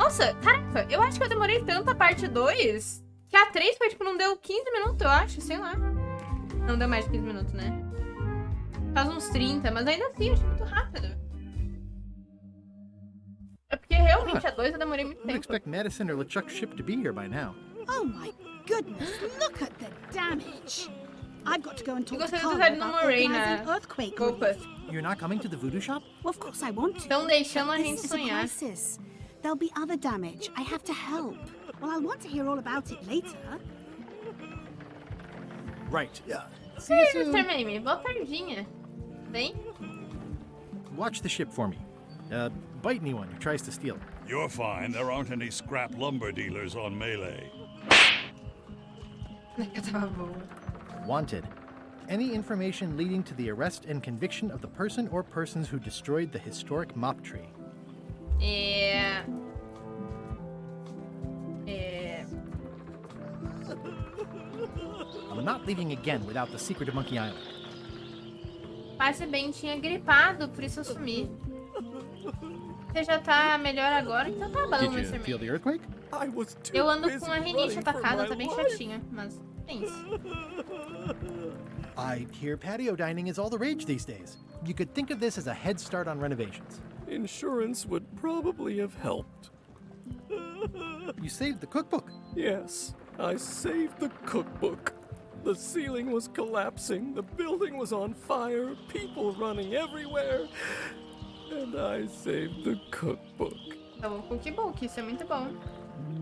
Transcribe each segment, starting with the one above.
Nossa, caraca, eu acho que eu demorei tanto a parte 2 que a 3 foi, tipo, não deu 15 minutos, eu acho, sei lá. Não deu mais de 15 minutos, né? Faz uns 30, mas ainda assim eu achei muito rápido. É porque realmente a 2 eu demorei muito I would tempo. expect Madison or LeChuck's ship to be here by now. Oh my goodness, look at the damage. I've got to go and talk to Gostei do Carla design do about Moray organising na earthquake roupa. relief. You're not coming to the voodoo shop? Well, of course I want to. Estão deixando a This gente is a sonhar. crisis. There'll be other damage. I have to help. Well, I'll want to hear all about it later. Right. Yeah. See Ei, you Mr. soon. Mame, boa tardinha. Bem? Watch the ship for me. Bite anyone who tries to steal it. You're fine. There aren't any scrap lumber dealers on Melee. Tava boa. Wanted. Any information leading to the arrest and conviction of the person or persons who destroyed the historic mop tree. I'm not leaving again without the secret of Monkey Island. Passe bem, tinha gripado, por isso eu sumi. Você já tá melhor agora, então tá bom, Did Mr. you Mame. feel the earthquake? Eu ando com a rinite atacada, tá bem chatinha, mas tem isso. I hear patio dining is all the rage these days. You could think of this as a head start on renovations. Insurance would probably have helped. You saved the cookbook. Yes, I saved the cookbook. The ceiling was collapsing, the building was on fire, people running everywhere, and I saved the cookbook. Então, o cookbook, isso é muito bom.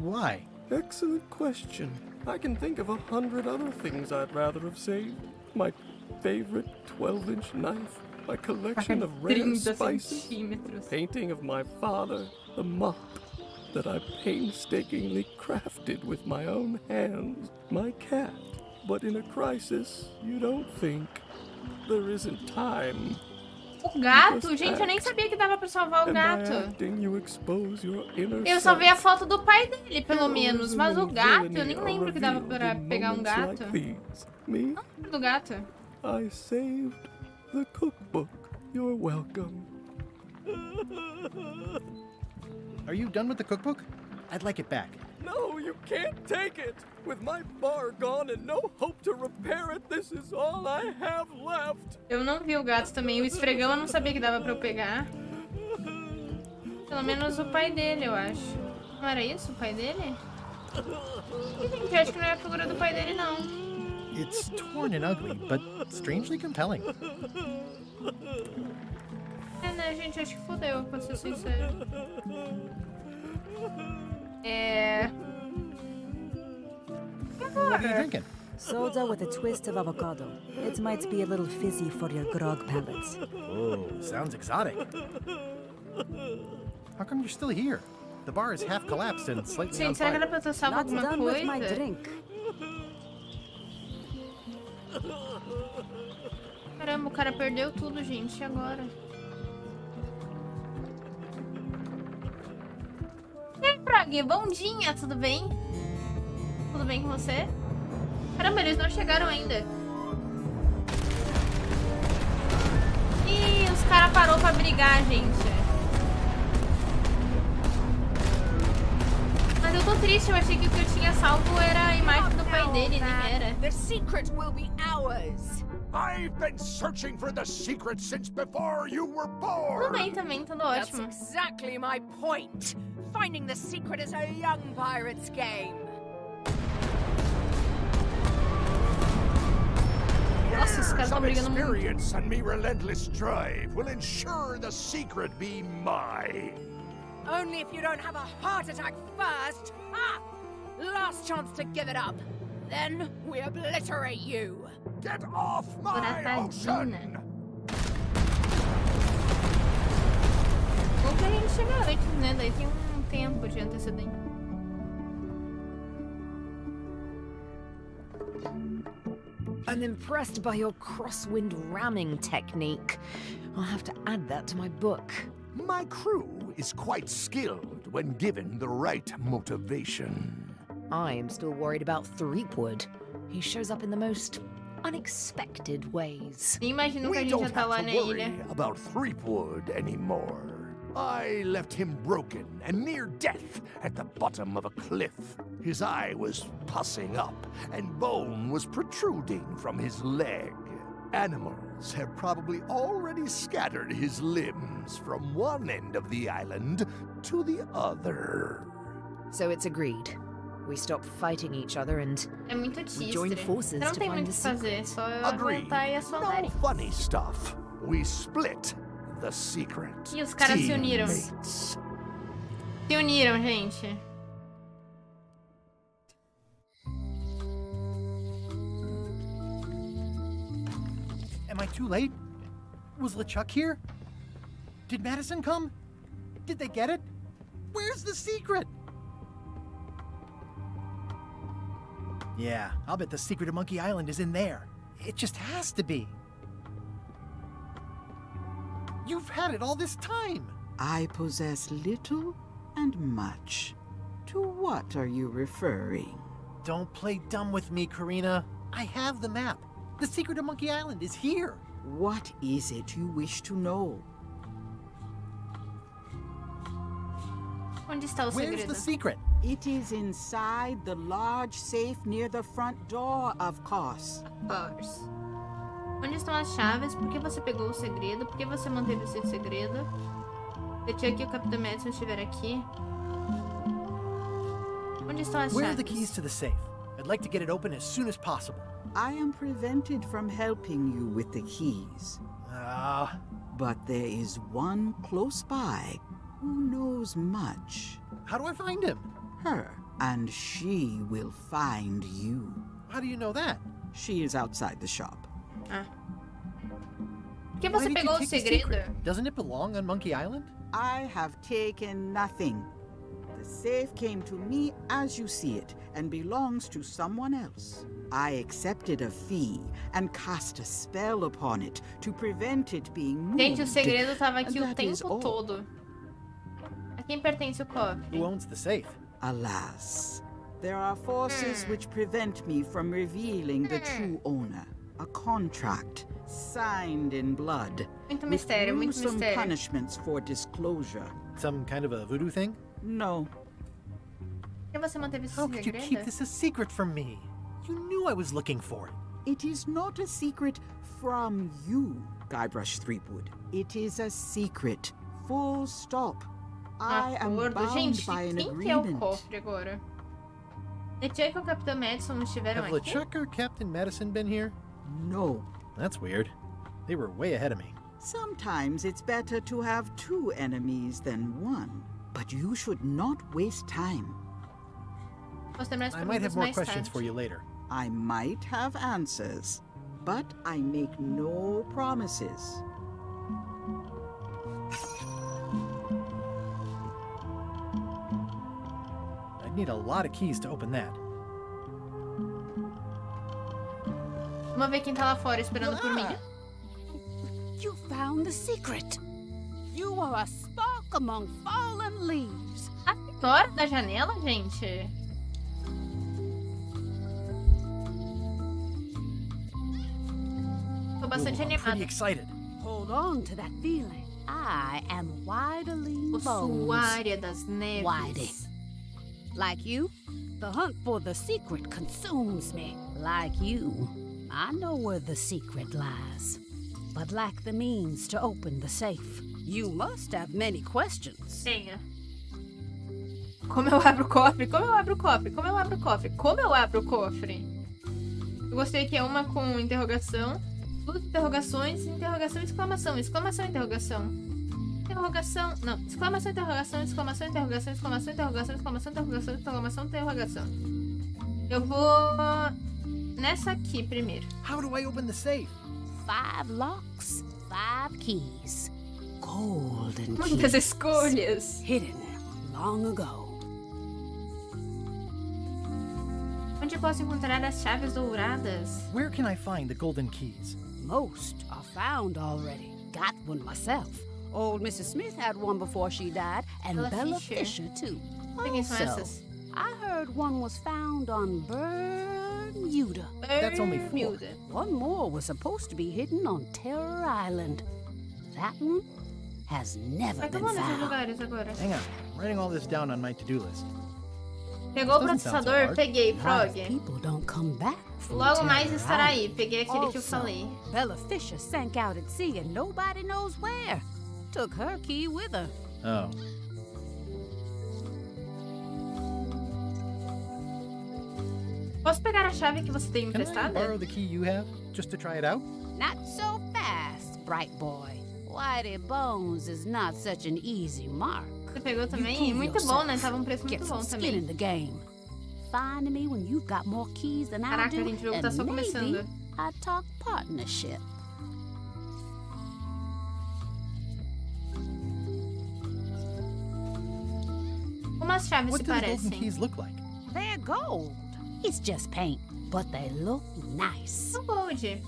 Why? Excellent question. I can think of 100 other things I'd rather have saved. My favorite 12-inch knife, my collection of rare 30 spices, centímetros. painting of my father, the mop that I painstakingly crafted with my own hands, my cat. But in a crisis, you don't think. There isn't time. O gato? Gente, eu nem sabia que dava pra salvar o And by gato. acting, you expose your inner Eu só vi a self. foto do pai dele, pelo menos. Heroism Mas o and gato, eu villainy nem are lembro que dava revealed pra in pegar um moments gato. like these. Me, Do gato. I saved the cookbook. You're welcome. Are you done with the cookbook? I'd like it back. No, you can't take it. With my bar gone and no hope to repair it, this is all I have left. Eu não vi o gato também. O esfregão eu não sabia que dava pra eu pegar. Pelo menos o pai dele, eu acho. Não era isso, o pai dele? Ih, gente, eu acho que não é a figura do pai dele, não. It's torn and ugly, but strangely compelling. É, né, gente? Acho que fodeu, pra ser sincero. E What are you agora? drinking? Soda with a twist of avocado. It might be a little fizzy for your grog palates. Oh, sounds exotic. How come you're still here? The bar is half collapsed and slightly on Gente, será que era fire. pra eu ter salvo Not alguma done with my coisa? drink. Caramba, o cara perdeu tudo, gente. E agora? E aí, Prog? Bom dia, tudo bem? Tudo bem com você? Caramba, eles não chegaram ainda. Ih, os caras parou pra brigar, gente. Mas eu tô triste, eu achei que o que eu tinha salvo era a imagem do pai dele, nem era. The secret will be ours. I've been searching for the secret since before you were Tudo born. bem também, tudo That's ótimo. exactly my point. Finding the secret is a young pirate's game. Nossa, os caras Years estão of brigando muito. experience and me relentless drive will ensure the secret be mine. Only if you don't have a heart attack first. Ha! Last chance to give it up. Then we obliterate you. Get off my Coratadinha. ocean! Ou que a gente chega antes, né? Daí tem um tempo de antecedência. I'm impressed by your crosswind ramming technique. I'll have to add that to my book. My crew is quite skilled when given the right motivation. I am still worried about Threepwood. He shows up in the most unexpected ways. Nem imagino que a We gente já don't tá lá have na to worry ilha. about Threepwood anymore. I left him broken and near death at the bottom of a cliff. His eye was pussing up, and bone was protruding from his leg. Animals have probably already scattered his limbs from one end of the island to the other. So it's agreed. We stop fighting each other and É muito we join tistre. forces Não to tem find muito o the que fazer, secret. só eu Agreed. aguentar e No assolarem. funny stuff. We split the secret. E os caras se uniram. Teammates. Se uniram, gente. Am I too late? Was LeChuck here? Did Madison come? Did they get it? Where's the secret? Yeah, I'll bet the secret of Monkey Island is in there. It just has to be. You've had it all this time. I possess little and much. To what are you referring? Don't play dumb with me, Karina. I have the map. The secret of Monkey Island is here. What is it you wish to know? Onde está o Where's segredo? the secret? It is inside the large safe near the front door, of course. Powers. Onde estão as chaves? Por que você pegou o segredo? Por que você manteve o seu segredo? Deixei que o Capitão Madison estiver aqui. Onde estão as Where chaves? are the keys to the safe? I'd like to get it open as soon as possible. I am prevented from helping you with the keys. But there is one close by who knows much. How do I find him? Her, and she will find you. How do you know that? She is outside the shop. Ah. Por que Why você did you pegou o take the segredo? secret? Doesn't it belong on Monkey Island? I have taken nothing. The safe came to me as you see it and belongs to someone else. I accepted a fee and cast a spell upon it to prevent it being moved. Gente, o segredo estava aqui o That is tempo all. todo. A quem pertence o cofre? Who owns the safe? Alas, there are forces which prevent me from revealing the true owner. A contract signed in blood. Muito with mistério, muito gruesome mistério. punishments for disclosure. Some kind of a voodoo thing? No, Por que você manteve esse How could you segredo? keep this a secret from me? You knew I was looking for it. it is not a secret from you, Guybrush Threepwood. It is a secret. Full stop. I am Acordo. bound Gente, by an quem que é o agreement. cofre agora? Deixei que o Capitão Madison estiveram Have aqui? LeChuck or Captain Madison been here? No. That's weird. They were way ahead of me. Sometimes it's better to have two enemies than one. But you should not waste time. Posso terminar as I might have perguntas more mais questions tarde. for you later. I might have answers, but I make no promises. I'd need a lot of keys to open that. Vamos ver quem tá lá fora esperando por mim. You found the secret. You are a spark among fallen leaves. Ah, fora da janela, gente? Tô bastante Ooh, I'm pretty animada. excited. Hold on to that feeling. I am Widerling O Bones. Suária das Neves. Whitey. Like you, the hunt for the secret consumes me. Like you, I know where the secret lies, but lack the means to open the safe. You must have many questions. Tenha. Como eu abro o cofre? Como eu abro o cofre? Como eu abro o cofre? Como eu abro o cofre? Eu gostei que é uma com interrogação, duas interrogações, interrogação, exclamação, exclamação, interrogação. Interrogação, não, exclamação, interrogação, exclamação, interrogação, exclamação, interrogação, exclamação, interrogação, exclamação, interrogação. Eu vou nessa aqui primeiro. How do I open the safe? 5 locks, 5 keys. Golden Muitas keys. escolhas. Hidden long ago. Onde eu posso encontrar as chaves douradas? Where can I find the golden keys? Most are found already. Got one myself. Old Mrs. Smith had one before she died, and Bella Bella Fisher. Fisher, too. Sei quem são Also, essas. I heard one was found on Bermuda. That's only 4. Bermuda. One more was supposed to be hidden on Terror Island. That one has never Vai que eu been vou nesses found. lugares agora. Hang on, I'm writing all this down on my to-do list. Pegou o Doesn't sound so processador? hard. Peguei, A lot Frog. of people don't come back from Logo mais Terror estará aí. Island. Peguei aquele que eu Also, falei. Bella Fisher sank out at sea and nobody knows where. Took her key with her. Oh. Posso pegar a chave que você tem Can I emprestada? borrow the key you have, just to try it out? Not so fast, bright boy. Whitey Bones is not such an easy mark. Você pegou You também? prove Muito bom, né? yourself. Tava um preço Get muito some bom skin também. in the game. Find me when you've got more keys than I Caraca, do, gente, o jogo tá and só maybe começando. I talk partnership. Como as chaves What se do the golden parecem? keys look like? They're gold. It's just paint, but they look nice. São gold.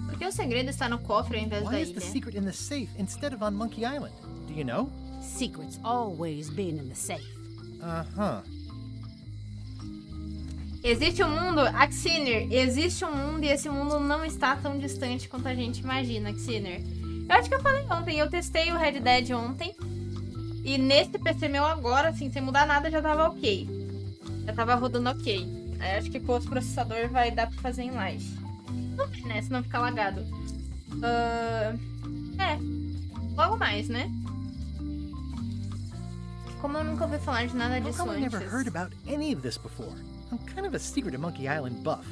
Por que o segredo está no cofre ao invés Why da is the ilha? secret in the safe instead of on Monkey Island? Do you know? Secret's always been in the safe. Uh-huh. Existe um mundo, Axiner, existe um mundo e esse mundo não está tão distante quanto a gente imagina, Axiner. Eu acho que eu falei ontem, eu testei o Red Dead ontem e nesse PC meu agora, assim, sem mudar nada, já tava ok. Já tava rodando ok. Aí acho que com outro processador vai dar pra fazer em live. Não vai, né? Senão fica lagado. Logo mais, né? Como eu nunca ouvi falar de nada How disso come I never heard antes? about any of this before? I'm kind of a secret Monkey Island buff.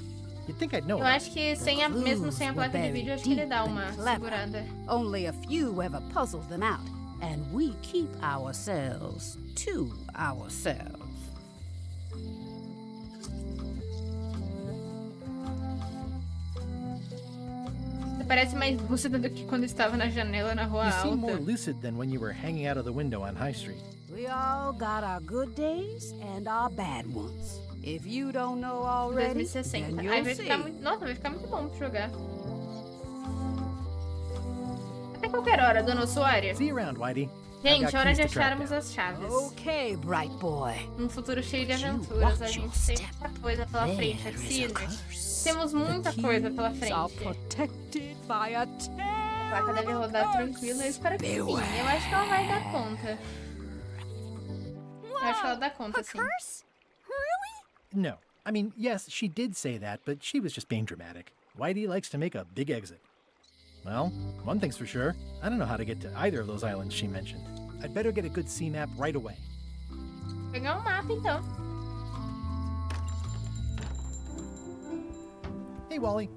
You'd think I'd know Eu about acho que sem a, mesmo sem a placa de vídeo, acho que ele dá uma segurada. Only a few ever puzzled them out, and we keep ourselves to ourselves. Você parece mais lúcida do que quando estava na janela na rua You seem more alta. lucid than when you were hanging out of the window on High Street. We all got our good days and our bad ones. If you don't know already, 2060. then Aí you'll vai ficar see. muito. Nossa, vai ficar muito bom pra jogar. Até qualquer hora, dona usuária. See you around, Whitey. I've Gente, got hora keys de to track acharmos down. as chaves. Okay, bright boy. Um futuro cheio de But you aventuras. watch A gente your tem step. muita coisa pela frente, There is a Axiner. curse. Temos muita The coisa pela keys are frente. protected by a A placa deve rodar curse. tranquilo. Eu espero que sim. Eu acho que ela vai dar conta. Eu acho que ela dá conta, sim. No. I mean, yes, she did say that, but she was just being dramatic. Whitey likes to make a big exit. Well, one thing's for sure. I don't know how to get to either of those islands she mentioned. I'd better get a good sea map right away. Vou pegar um mapa, então. Hey, Wally.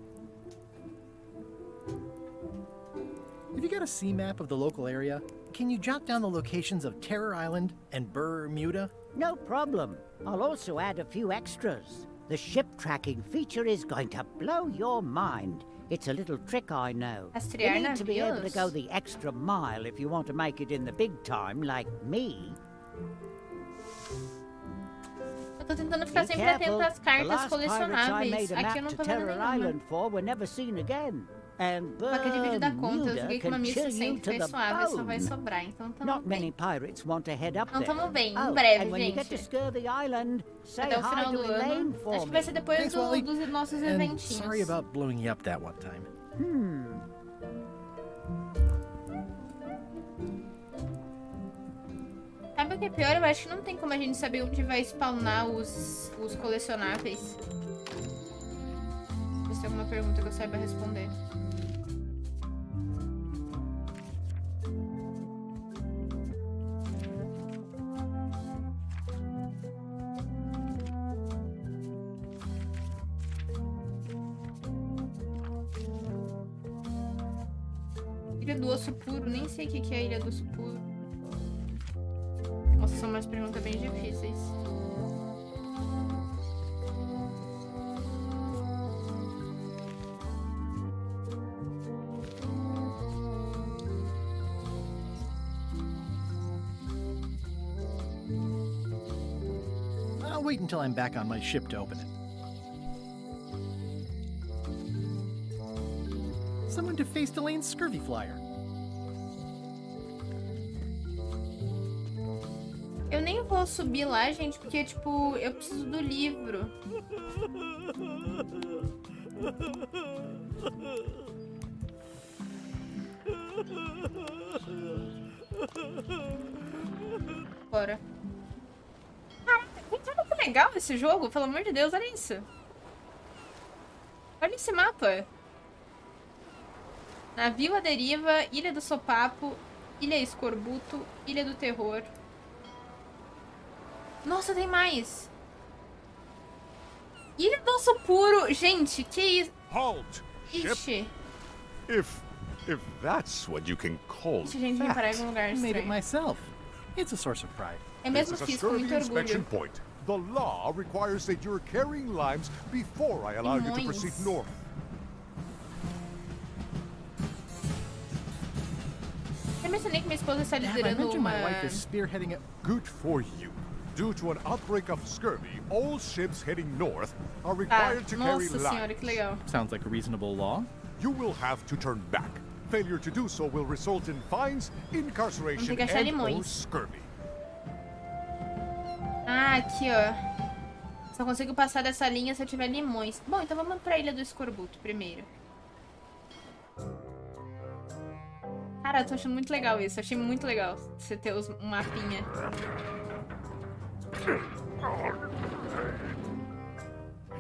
Have you got a sea map of the local area? Can you jot down the locations of Terror Island and Brrr, Muda? No problem. I'll also add a few extras. The ship tracking feature is going to blow your mind. It's a little trick, I know. You Rastrear need to be able to navios. go the extra mile if you want to make it in the big time, like me. Eu tô tentando ficar Be sempre careful. atenta às The cartas last pirates I colecionáveis. made a Aqui eu map não to tô vendo Terror nenhuma. Island for were never seen again. And Placa de vídeo dá Brrr, conta. Eu Muda joguei com uma can chill you 1160, to foi the suave, só vai bone. sobrar. Então tamo Not many bem. pirates want to head up Então there. tamo bem, em Oh, breve, and when you get to gente. Scurvy Island, say Até o hi final to do Elaine ano. for Acho que me. vai ser depois Thanks, Wally. dos nossos And eventinhos. sorry about blowing you up that one time. Sabe o que é pior? Eu acho que não tem como a gente saber onde vai spawnar os colecionáveis. Se tem alguma pergunta que eu saiba responder. Ilha do Osso Puro, nem sei o que é a Ilha do Osso Puro. Nossa, são umas perguntas bem difíceis. I'll wait until I'm back on my ship to open it. Someone defaced Elaine's scurvy flyer. Eu nem vou subir lá, gente, porque, tipo, eu preciso do livro. Bora. Caraca, que legal esse jogo, pelo amor de Deus, olha isso. Olha esse mapa. Navio à deriva, Ilha do Sopapo, Ilha Escorbuto, Ilha do Terror. Nossa, tem mais. Ilha do Osso Puro. Gente, que isso? Halt! Ixi. If that's what you can call Ixi, gente, vem parar em algum lugar I made it estranho. myself. It's a source of pride. Eu mesmo fiz com muito inspection orgulho. point. The law requires that you're carrying limes before I allow you to Limões. proceed north. Eu mencionei que minha esposa está Damn, I liderando mentioned uma... my wife is spearheading it. Good for you. Due to an outbreak of scurvy, all ships heading north are required to carry Nossa senhora, limes. que legal. Sounds like a reasonable law. You will have to turn back. Failure to do so will result in fines, incarceration, Vamos ter que achar and or limões. scurvy. Ah, aqui, ó. Só consigo passar dessa linha se eu tiver limões. Bom, então vamos pra Ilha do Escorbuto primeiro. Cara, eu tô achando muito legal isso. Achei muito legal você ter um mapinha.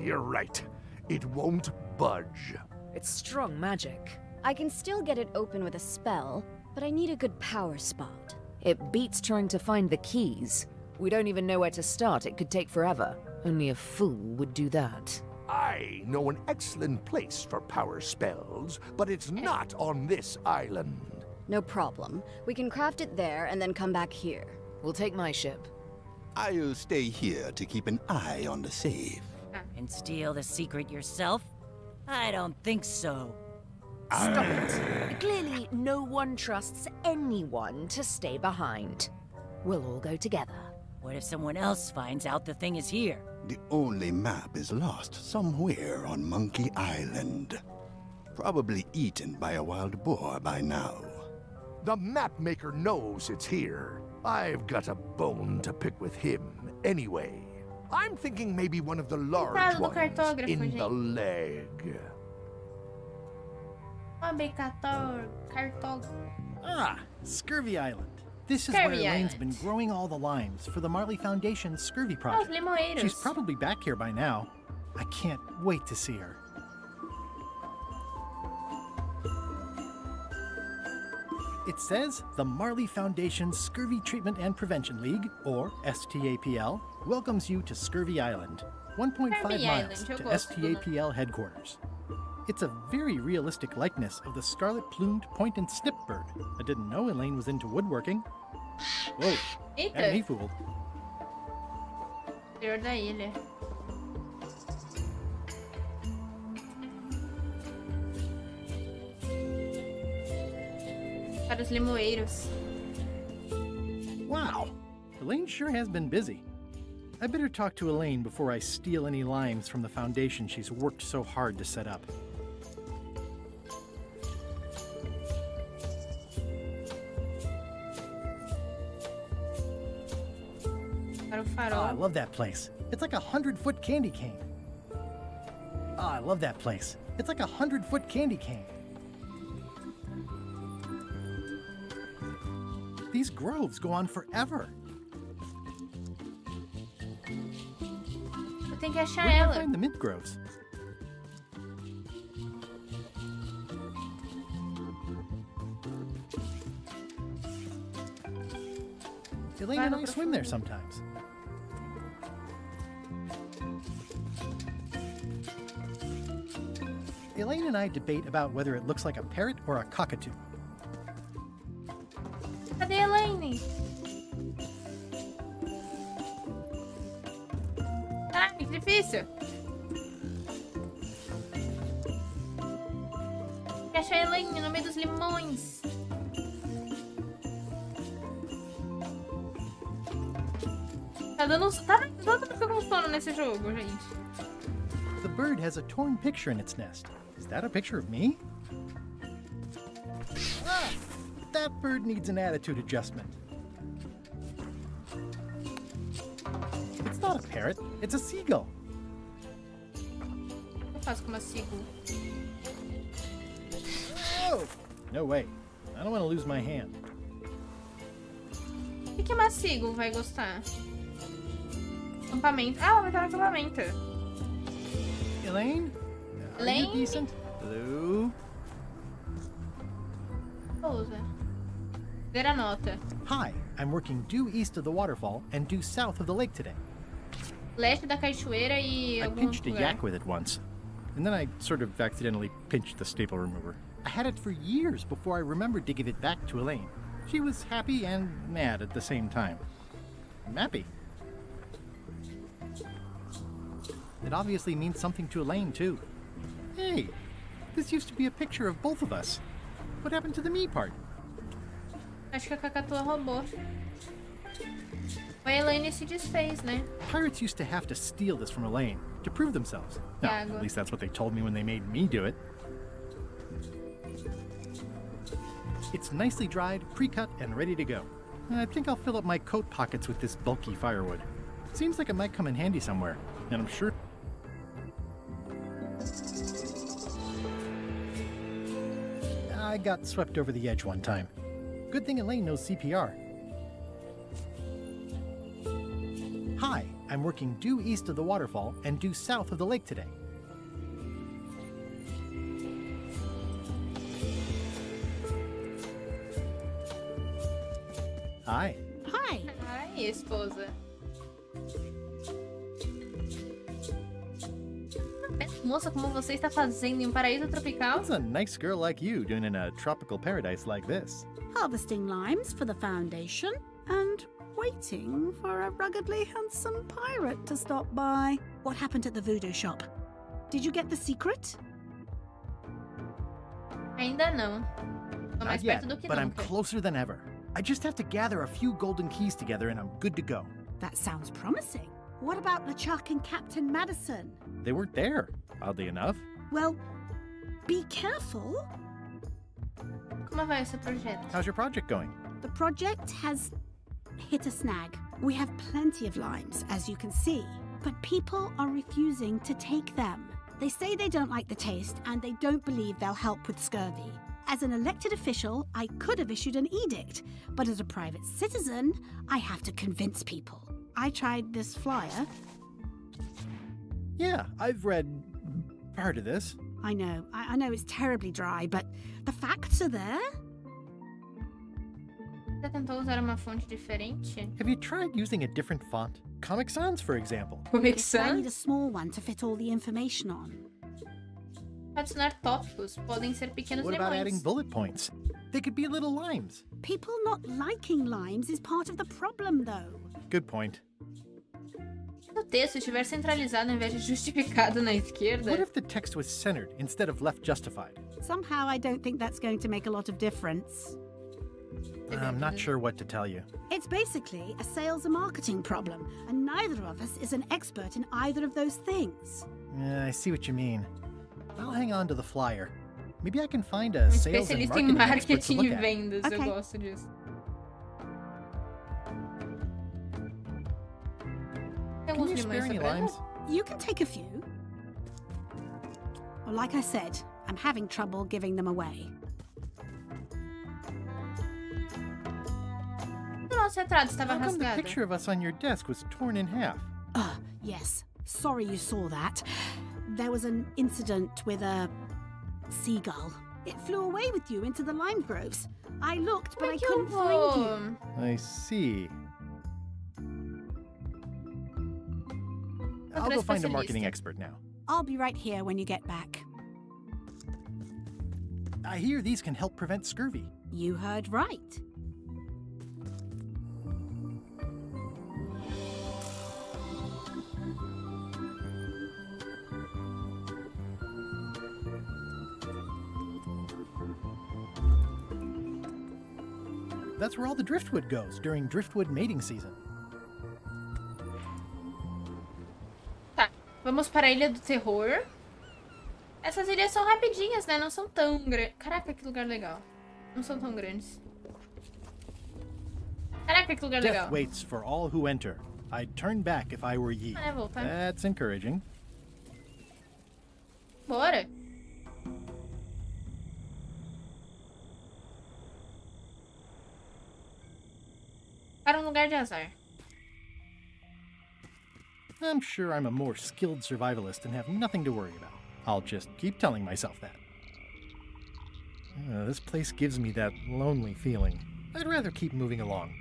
You're right. It won't budge. It's strong magic. I can still get it open with a spell, but I need a good power spot. It beats trying to find the keys. We don't even know where to start. It could take forever. Only a fool would do that. I know an excellent place for power spells, but it's not on this island. No problem. We can craft it there and then come back here. We'll take my ship. I'll stay here to keep an eye on the safe. And steal the secret yourself? I don't think so. Stop it. Clearly, no one trusts anyone to stay behind. We'll all go together. What if someone else finds out the thing is here? The only map is lost somewhere on Monkey Island. Probably eaten by a wild boar by now. The map maker knows it's here. I've got a bone to pick with him anyway. I'm thinking maybe one of the large ones in the leg. Ah, Scurvy Island. This is where Elaine's been growing all the limes for the Marley Foundation's Scurvy project. She's probably back here by now. I can't wait to see her. It says the Marley Foundation's Scurvy Treatment and Prevention League, or STAPL, welcomes you to Scurvy Island, 1.5 miles to STAPL headquarters. It's a very realistic likeness of the scarlet-plumed point and snip bird. I didn't know Elaine was into woodworking. Whoa, had me fooled. Interior da ilha. Para os limoeiros. Wow, Elaine sure has been busy. I better talk to Elaine before I steal any limes from the foundation she's worked so hard to set up. Oh, I love that place. It's like a 100-foot candy cane. Oh, I love that place. It's like a 100-foot candy cane. These groves go on forever. Eu tenho que achar Where do I ela. find the mint groves? Elaine and I swim there sometimes. Elaine and I debate about whether it looks like a parrot or a cockatoo. Cadê a Elaine? Caraca, que difícil. Tem que achar a Elaine no meio dos limões. Tá dando uns... Tá vendo que eu com sono nesse jogo, gente? The bird has a torn picture in its nest. Is that a picture of me? Ah! That bird needs an attitude adjustment. It's not a parrot, it's a seagull. Eu faço como a seagull. Oh! No way. I don't want to lose my hand. O que Macigo vai gostar? Acampamento. Ah, ela vai estar no acampamento. Elaine? Are you decent? Hello? Pousa. Ver a nota. Hi, I'm working due east of the waterfall and due south of the lake today. Leste da cachoeira e I algum pinched a lugar. yak with it once. And then I sort of accidentally pinched the staple remover. I had it for years before I remembered to give it back to Elaine. She was happy and mad at the same time. I'm happy. It obviously means something to Elaine, too. Hey, this used to be a picture of both of us. What happened to the me part? Acho que a cacatua roubou. A Elaine se desfez, né? Pirates used to have to steal this from Elaine to prove themselves. No, Água. at least that's what they told me when they made me do it. It's nicely dried, pre-cut, and ready to go. I think I'll fill up my coat pockets with this bulky firewood. Seems like it might come in handy somewhere, and I'm sure... I got swept over the edge one time. Good thing Elaine knows CPR. Hi, I'm working due east of the waterfall and due south of the lake today. Hi. Hi. Ai, esposa. Moça, como você está fazendo em um paraíso tropical? What's a nice girl like you doing in a tropical paradise like this? Harvesting limes for the foundation and waiting for a ruggedly handsome pirate to stop by. What happened at the voodoo shop? Did you get the secret? Ainda não. Tô mais Not yet, perto do que but I'm nunca. closer than ever. I just have to gather a few golden keys together and I'm good to go. That sounds promising. What about LeChuck and Captain Madison? They weren't there, oddly enough. Well, be careful. Como vai esse projeto? How's your project going? The project has hit a snag. We have plenty of limes, as you can see, but people are refusing to take them. They say they don't like the taste and they don't believe they'll help with scurvy. As an elected official, I could have issued an edict, but as a private citizen, I have to convince people. I tried this flyer. Yeah, I've read part of this. I know it's terribly dry, but the facts are there. Você tentou usar uma fonte diferente? Have you tried using a different font? Comic Sans, for example. Comic I need Sans? a small one to fit all the information on. Adicionar tópicos. Podem ser pequenos What about adding limões. bullet points? They could be little limes. People not liking limes is part of the problem, though. Good point. Se o texto estiver centralizado em vez de justificado na esquerda, What if the text was centered instead of left justified? Somehow I don't think that's going to make a lot of difference. I'm not sure what to tell you. It's basically a sales and marketing problem, and neither of us is an expert in either of those things. I see what you mean. I'll hang on to the flyer. Maybe I can find a sales and especialista em marketing expert to marketing look e at. vendas. Okay. Eu gosto disso. Tem Can alguns you spare limões any sobrando? limes? You can take a few. Well, like I said, I'm having trouble giving them away. O nosso retrato estava How come the rasgado. picture of us on your desk was torn in half? Yes. Sorry you saw that. There was an incident with a seagull. It flew away with you into the lime groves. I looked, but I couldn't find you. I see. I'll go find a marketing expert now. I'll be right here when you get back. I hear these can help prevent scurvy. You heard right. That's where all the driftwood goes during driftwood mating season. Tá, vamos para a Ilha do Terror. Essas ilhas são rapidinhas, né? Não são tão grandes. Caraca, que lugar legal. Não são tão grandes. Caraca, que lugar Death legal. waits for all who enter. I'd turn back if I were ye. Ah, vou, tá? That's encouraging. Bora. Para um lugar de azar. I'm sure I'm a more skilled survivalist and have nothing to worry about. I'll just keep telling myself that. This place gives me that lonely feeling. I'd rather keep moving along.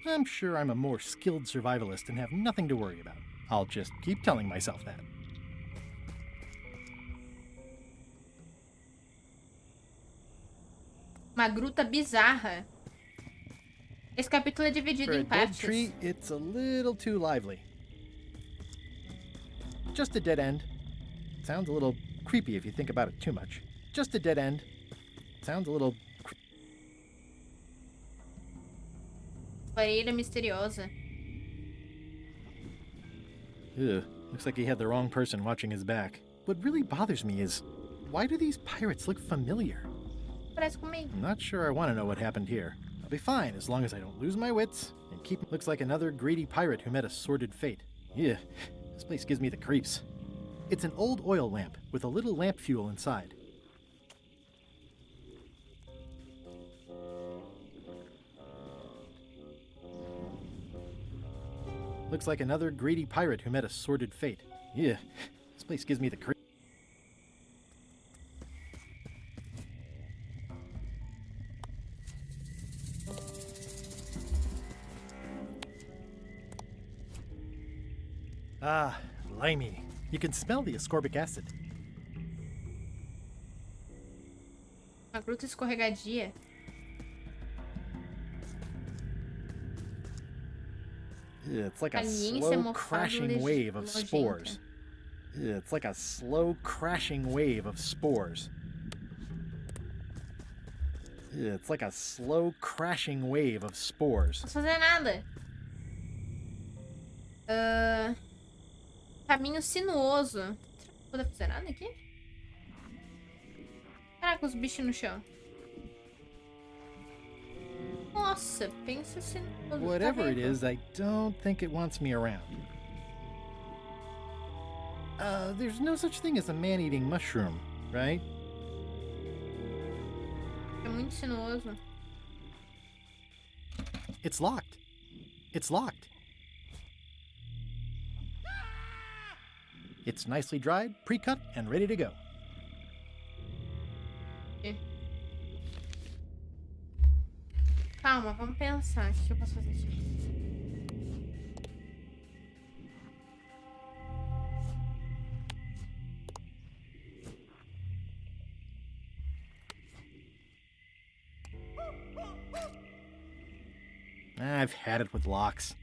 I'm sure I'm a more skilled survivalist and have nothing to worry about. I'll just keep telling myself that. Uma gruta bizarra. Esse capítulo é dividido For a em dead partes. tree, it's a little too lively. Just a dead end. Sounds a little creepy if you think about it too much. Just a dead end. Sounds a little... Clareira misteriosa. Ugh, looks like he had the wrong person watching his back. What really bothers me is, why do these pirates look familiar? Parece comigo. I'm not sure I want to know what happened here. I'll be fine as long as I don't lose my wits and keep... Looks like another greedy pirate who met a sordid fate. Yeah, this place gives me the creeps. It's an old oil lamp with a little lamp fuel inside. Looks like another greedy pirate who met a sordid fate. Yeah, this place gives me the creeps. Ah, limey. You can smell the ascorbic acid. Uma gruta escorregadia. Yeah, it's like a Aliência slow mofado crashing wave of nojenta. spores. Yeah, it's like a slow crashing wave of spores. Yeah, it's like a slow crashing wave of spores. Não posso fazer nada. Caminho sinuoso. Não vou fazer nada aqui? Caraca, os bichos no chão. Nossa, pensa sinuoso. Whatever it is, I don't think it wants me around. There's no such thing as a man-eating mushroom, right? É muito sinuoso. It's locked. It's locked. It's nicely dried, pre-cut, and ready to go. Calma, vamos pensar. O que eu posso fazer aqui? I've had it with locks.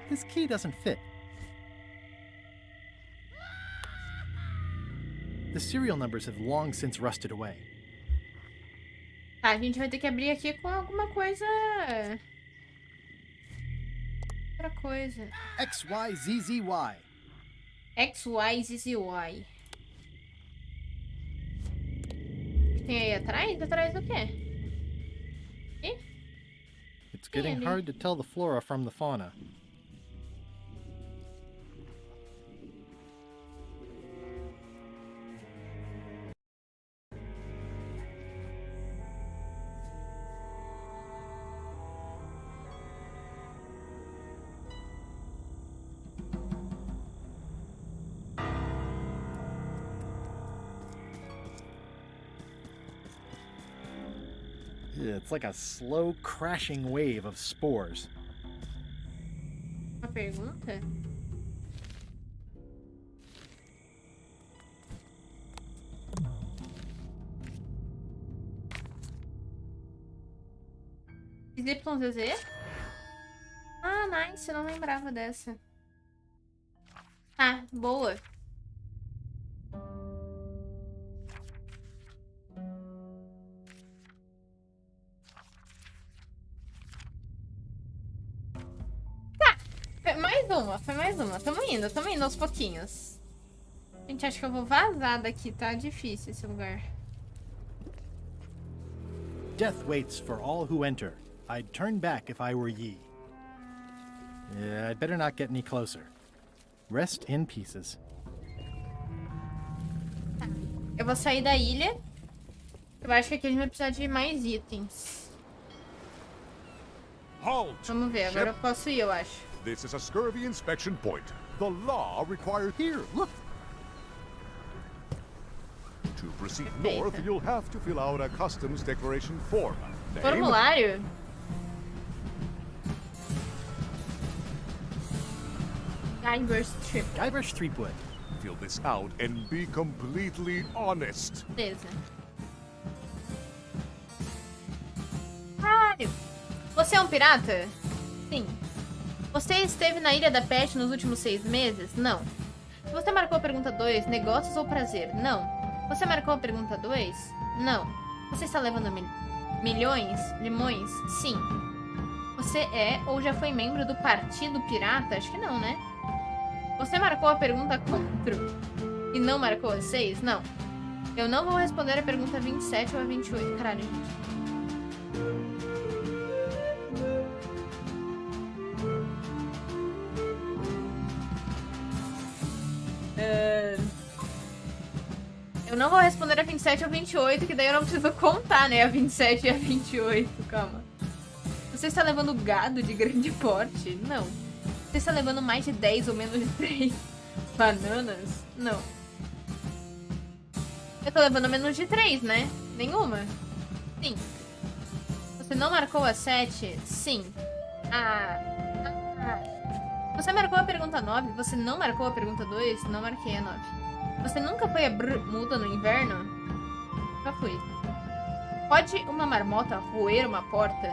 This key doesn't fit. The serial numbers have long since rusted away. Tá, a gente vai ter que abrir aqui com alguma coisa... Outra coisa. XYZZY. XYZZY. O que tem aí atrás? Atrás do quê? Ih? It's getting hard to tell the flora from the fauna. It's like a slow crashing wave of spores. Uma pergunta? YZZ? Ah, nice, eu não lembrava dessa. Ah, boa. Foi mais uma. Tamo indo aos pouquinhos. Gente, acho que eu vou vazar daqui, tá difícil esse lugar. Death waits for all who enter. I'd turn back if I were ye. Yeah, I'd better not get any closer. Rest in pieces. Tá. Eu vou sair da ilha. Eu acho que aqui a gente vai precisar de mais itens. Halt! Vamos ver, agora eu posso ir, eu acho. This is a scurvy inspection point. The law requires here. Look. To proceed north, you'll have to fill out a customs declaration form. Name? Formulário? Guybrush Threepwood. Fill this out and be completely honest. Beleza. Caralho. Você é um pirata? Sim. Você esteve na Ilha da Peste nos últimos 6 meses? Não. Você marcou a pergunta 2, negócios ou prazer? Não. Você marcou a pergunta 2? Não. Você está levando limões? Sim. Você é ou já foi membro do Partido Pirata? Acho que não, né? Você marcou a pergunta 4 e não marcou a 6? Não. Eu não vou responder a pergunta 27 ou a 28. Caralho, gente. Eu não vou responder a 27 ou 28, que daí eu não preciso contar, né? A 27 e a 28, calma. Você está levando gado de grande porte? Não. Você está levando mais de 10 ou menos de 3 bananas? Não. Eu tô levando menos de 3, né? Nenhuma? Sim. Você não marcou a 7? Sim. Você marcou a pergunta 9? Você não marcou a pergunta 2? Não marquei a 9. Você nunca foi a muda no inverno? Já fui. Pode uma marmota roer uma porta?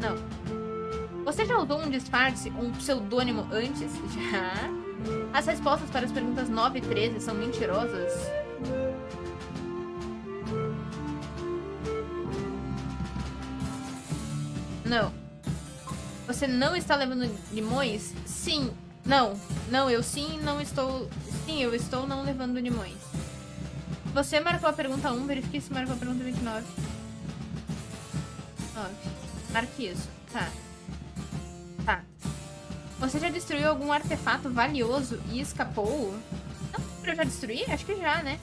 Não. Você já usou um disfarce ou um pseudônimo antes? Já. As respostas para as perguntas 9 e 13 são mentirosas? Não. Você não está levando limões? Sim. Não. Não, eu sim não estou... Sim, eu estou não levando limões. Você marcou a pergunta 1, verifique se marcou a pergunta 29. 9. Marque isso. Tá. Tá. Você já destruiu algum artefato valioso e escapou? Não, eu já destruí? Acho que já, né?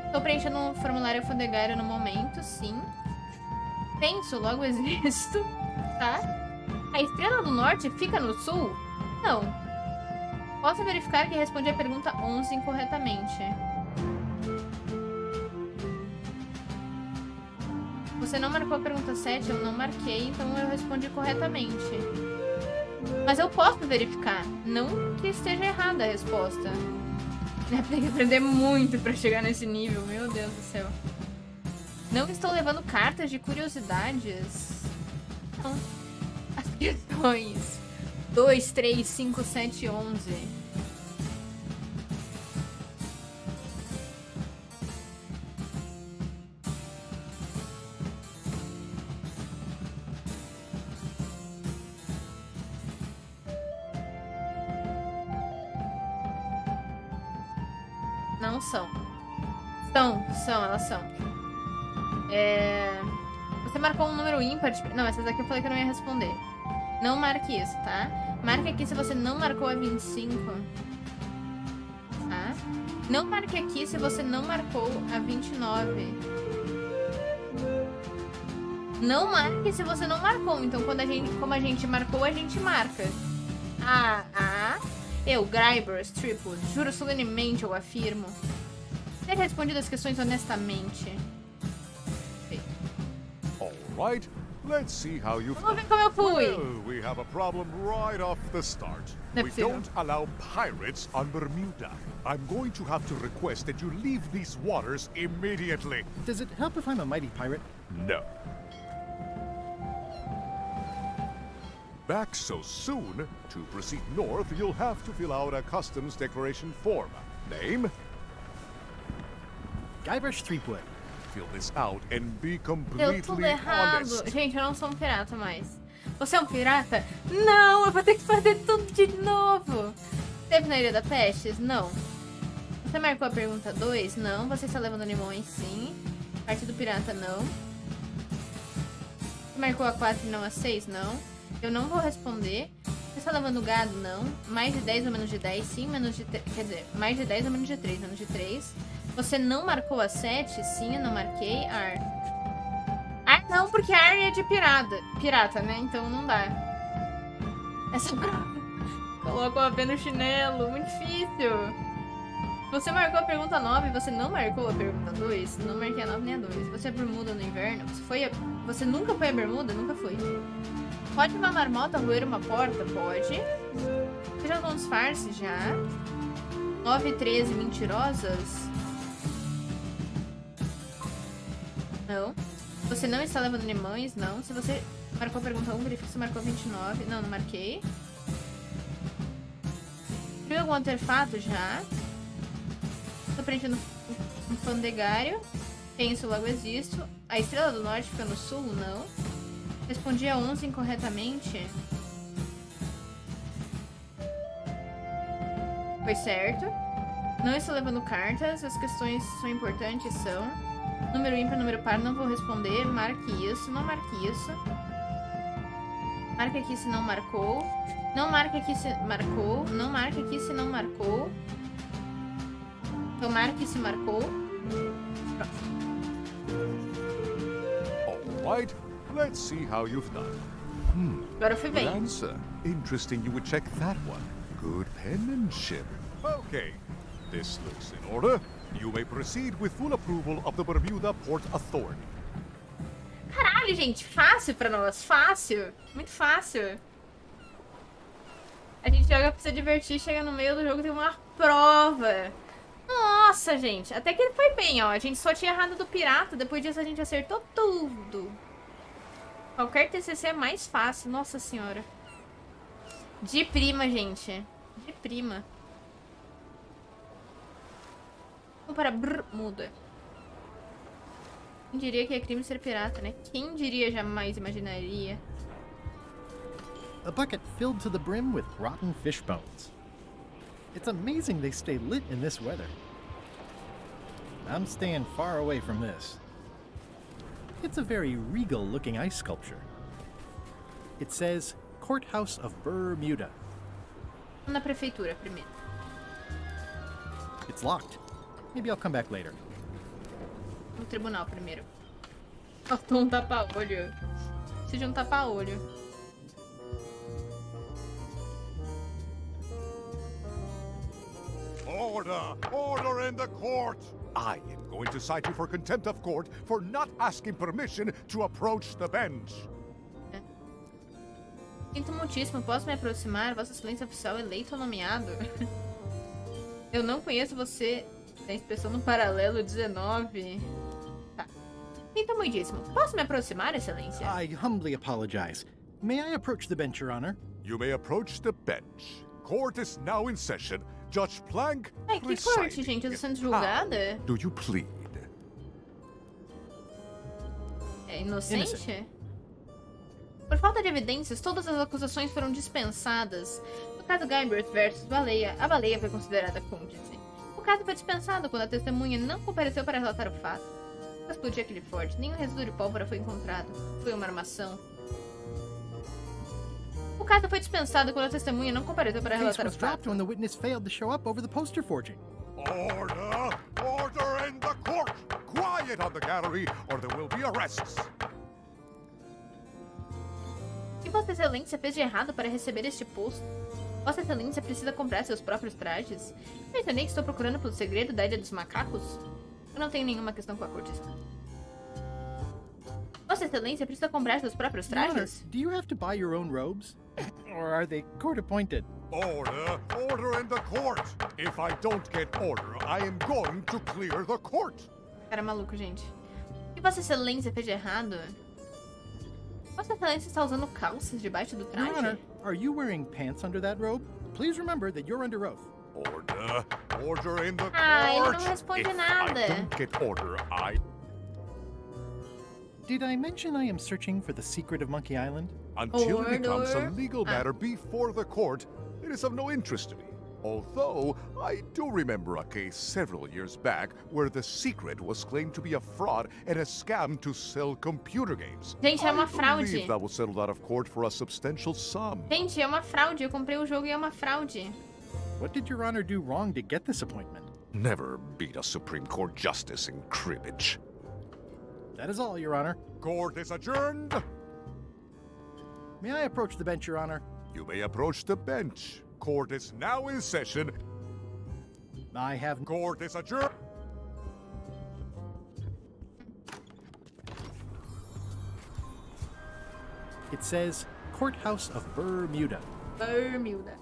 Estou preenchendo um formulário alfandegário no momento, sim. Penso, logo existo. Tá? A Estrela do Norte fica no sul? Não. Posso verificar que respondi a pergunta 11 incorretamente. Você não marcou a pergunta 7, eu não marquei, então eu respondi corretamente. Mas eu posso verificar, não que esteja errada a resposta. Tem que aprender muito pra chegar nesse nível, meu Deus do céu. Não estou levando cartas de curiosidades. Não. As questões 2, 3, 5, 7, 11. Não são. Elas são. Você marcou um número ímpar de... Não, essas aqui eu falei que eu não ia responder. Não marque isso, tá? Marque aqui se você não marcou a 25. Tá? Não marque aqui se você não marcou a 29. Não marque se você não marcou. Então, como a gente marcou, a gente marca. Eu, Guybrush Threepwood, juro solenemente, eu afirmo ter respondido as questões honestamente. Right, let's see how you. Vamos ver como eu fui. Well, we have a problem right off the start. We don't allow pirates on Bermuda. I'm going to have to request that you leave these waters immediately. Does it help if I'm a mighty pirate? No. Back so soon? To proceed north, you'll have to fill out a customs declaration form. Name? Guybrush Threepwood. Fill this out and be Deu completely tudo errado. honest. Gente, eu não sou um pirata mais. Você é um pirata? Não, eu vou ter que fazer tudo de novo. Esteve na Ilha da Peste? Não. Você marcou a pergunta 2? Não. Você está levando limões? Sim. Parte do pirata? Não. Você marcou a 4 e não a 6? Não. Eu não vou responder. Você está levando gado? Não. Mais de 10 ou menos de 10? Sim. Menos de... Quer dizer, mais de 10 ou menos de 3? Menos de 3. Você não marcou a 7? Sim, eu não marquei. Ar. Ar não, porque ar é de pirata, né? Então não dá. Essa brava. Colocou a pé no chinelo. Muito difícil. Você marcou a pergunta 9, você não marcou a pergunta 2. Não marquei a 9 nem a 2. Você é bermuda no inverno? Você nunca foi a bermuda? Nunca foi. Pode uma marmota roer uma porta? Pode. Você já usou uns farces? Já. 9 e 13, mentirosas? Não. Você não está levando limões? Não. Se você marcou a pergunta 1, verifica se você marcou 29. Não, não marquei. Viu algum artefato? Já. Tô preenchendo um fandegário. Penso, logo existo. A estrela do norte fica no sul? Não. Respondi a 11 incorretamente. Foi certo. Não estou levando cartas. As questões são importantes, são. Número ímpar, número par, não vou responder. Marque isso, não marque isso. Marque aqui se não marcou. Não marque aqui se marcou. Não marque aqui se não marcou. Então marque se marcou. All right, let's see how you've done. Agora eu fui bem. Good answer. Interesting you would check that one. Good penmanship. Okay, this looks in order. You may proceed with full approval of the Bermuda Port Authority. Caralho, gente, fácil pra nós, fácil. Muito fácil. A gente joga pra se divertir, chega no meio do jogo e tem uma prova. Nossa, gente, até que foi bem, ó. A gente só tinha errado do pirata, depois disso a gente acertou tudo. Qualquer TCC é mais fácil, nossa senhora. De prima, gente. De prima. Vamos para Brrr, muda. Quem diria que é crime ser pirata, né? Quem diria, jamais imaginaria. A bucket filled to the brim with rotten fish bones. It's amazing they stay lit in this weather. I'm staying far away from this. It's a very regal-looking ice sculpture. It says, Courthouse of Bermuda. Vamos na prefeitura primeiro. It's locked. Maybe I'll come back later. No tribunal primeiro. Faltou um tapa-olho. Preciso de um tapa-olho. Order! Order in the court! I am going to cite you for contempt of court for not asking permission to approach the bench. Sinto muitíssimo, posso me aproximar? Vossa Excelência Oficial eleito ou nomeado? Eu não conheço você. Tem inspeção no paralelo 19. Tá. Sinto muitíssimo. Posso me aproximar, Excelência? I humbly apologize. May I approach the bench, Your Honor? You may approach the bench. Court is now in session. Judge Plank Ai, que corte, gente? Eu tô sendo julgada? Do you plead? É inocente? Por falta de evidências, todas as acusações foram dispensadas. No caso Guybrush versus Baleia, a baleia foi considerada cúmplice. O caso foi dispensado quando a testemunha não compareceu para relatar o fato. Ao explodir aquele forte, nenhum resíduo de pólvora foi encontrado. Foi uma armação. O caso foi dispensado quando a testemunha não compareceu para relatar o fato. When the witness failed to show up over the poster forging. Order! Order in the court! Quiet on the gallery, or there will be arrests. O que Vossa Excelência fez de errado para receber este posto? Vossa Excelência precisa comprar seus próprios trajes? Mencionei que estou procurando pelo segredo da Ilha dos Macacos? Eu não tenho nenhuma questão com a cortesã. Vossa Excelência precisa comprar seus próprios trajes? Do you have to buy your own robes? Or are they court-appointed? Order! Order in the court! If I don't get order, I am going to clear the court! Cara maluco, gente. O que Vossa Excelência fez de errado? Vossa Excelência está usando calças debaixo do traje? Your Honor, are you wearing pants under that robe? Please remember that you're under oath. Order! Order in the court! Ah, ele não responde nada. If I don't get order, Did I mention I am searching for the secret of Monkey Island? Until it becomes a legal matter before the court, it is of no interest to me. Although, I do remember a case several years back where the secret was claimed to be a fraud and a scam to sell computer games. Gente, é uma I fraude. believe that was settled out of court for a substantial sum. Gente, é uma fraude. Eu comprei o jogo e é uma fraude. What did Your Honor do wrong to get this appointment? Never beat a Supreme Court justice in cribbage. That is all, Your Honor. Court is adjourned. May I approach the bench, Your Honor? You may approach the bench. Court is now in session. I have... Court is adjourned. It says, Courthouse of Bermuda. Bermuda.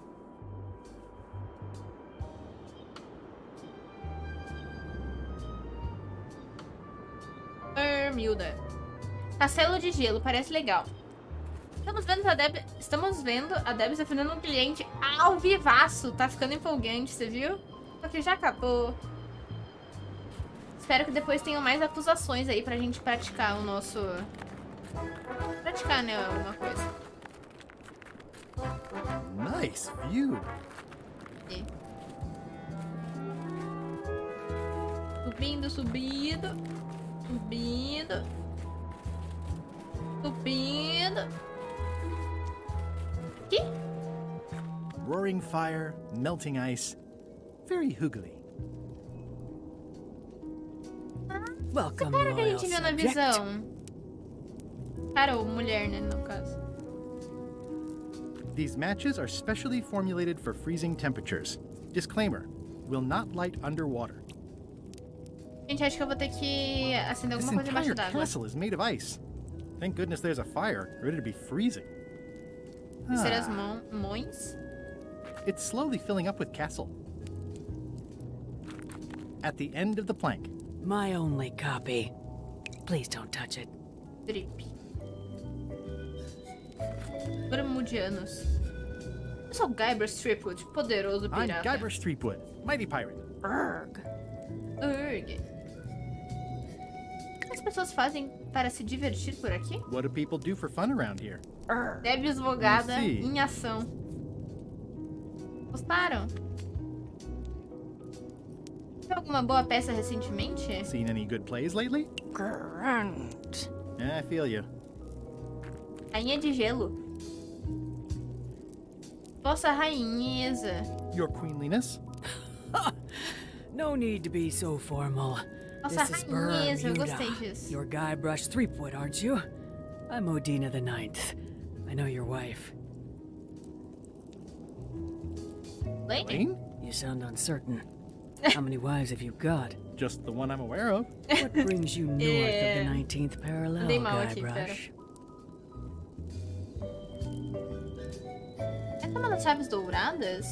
Bermuda. Castelo de gelo, parece legal. Estamos vendo a Deb defendendo um cliente ao vivaço. Tá ficando empolgante, você viu? Só que já acabou. Espero que depois tenham mais acusações aí pra gente praticar o nosso... Praticar, né, alguma coisa. Nice view. E... Subindo, subindo. Subindo. Subindo. Aqui? Roaring fire, melting ice. Very hoogly. Welcome, cara que a gente viu na visão. Cara ou mulher, né, no caso. These matches are specially formulated for freezing temperatures. Disclaimer, will not light underwater. Gente, acho que eu vou ter que acender alguma coisa embaixo d'água. This entire castle is made of ice. Thank goodness there's a fire, ready to be freezing. Ser as mãos? It's slowly filling up with castle. At the end of the plank. My only copy. Please don't touch it. Drip. Bermudianos. Eu sou Guybrush Threepwood, poderoso pirata. I'm Guybrush Threepwood, mighty pirate. Brrr. Urg. O que as pessoas fazem para se divertir por aqui? What do people do for fun around here? Deb advogada em ação. Gostaram? Viu alguma boa peça recentemente? Seen any good plays lately? Grunt. Yeah, I feel you. Rainha de gelo. Vossa rainheza. Your queenliness. No need to be so formal. Nossa This is rainheza, eu Bermuda. gostei disso. You're Guybrush Threepwood, aren't you? I'm Odina the Ninth. I know your wife. Lane? You sound uncertain. How many wives have you got? Just the one I'm aware of. What brings you north of the 19th parallel, Dei mal aqui, Guybrush? Essa é uma das chaves douradas?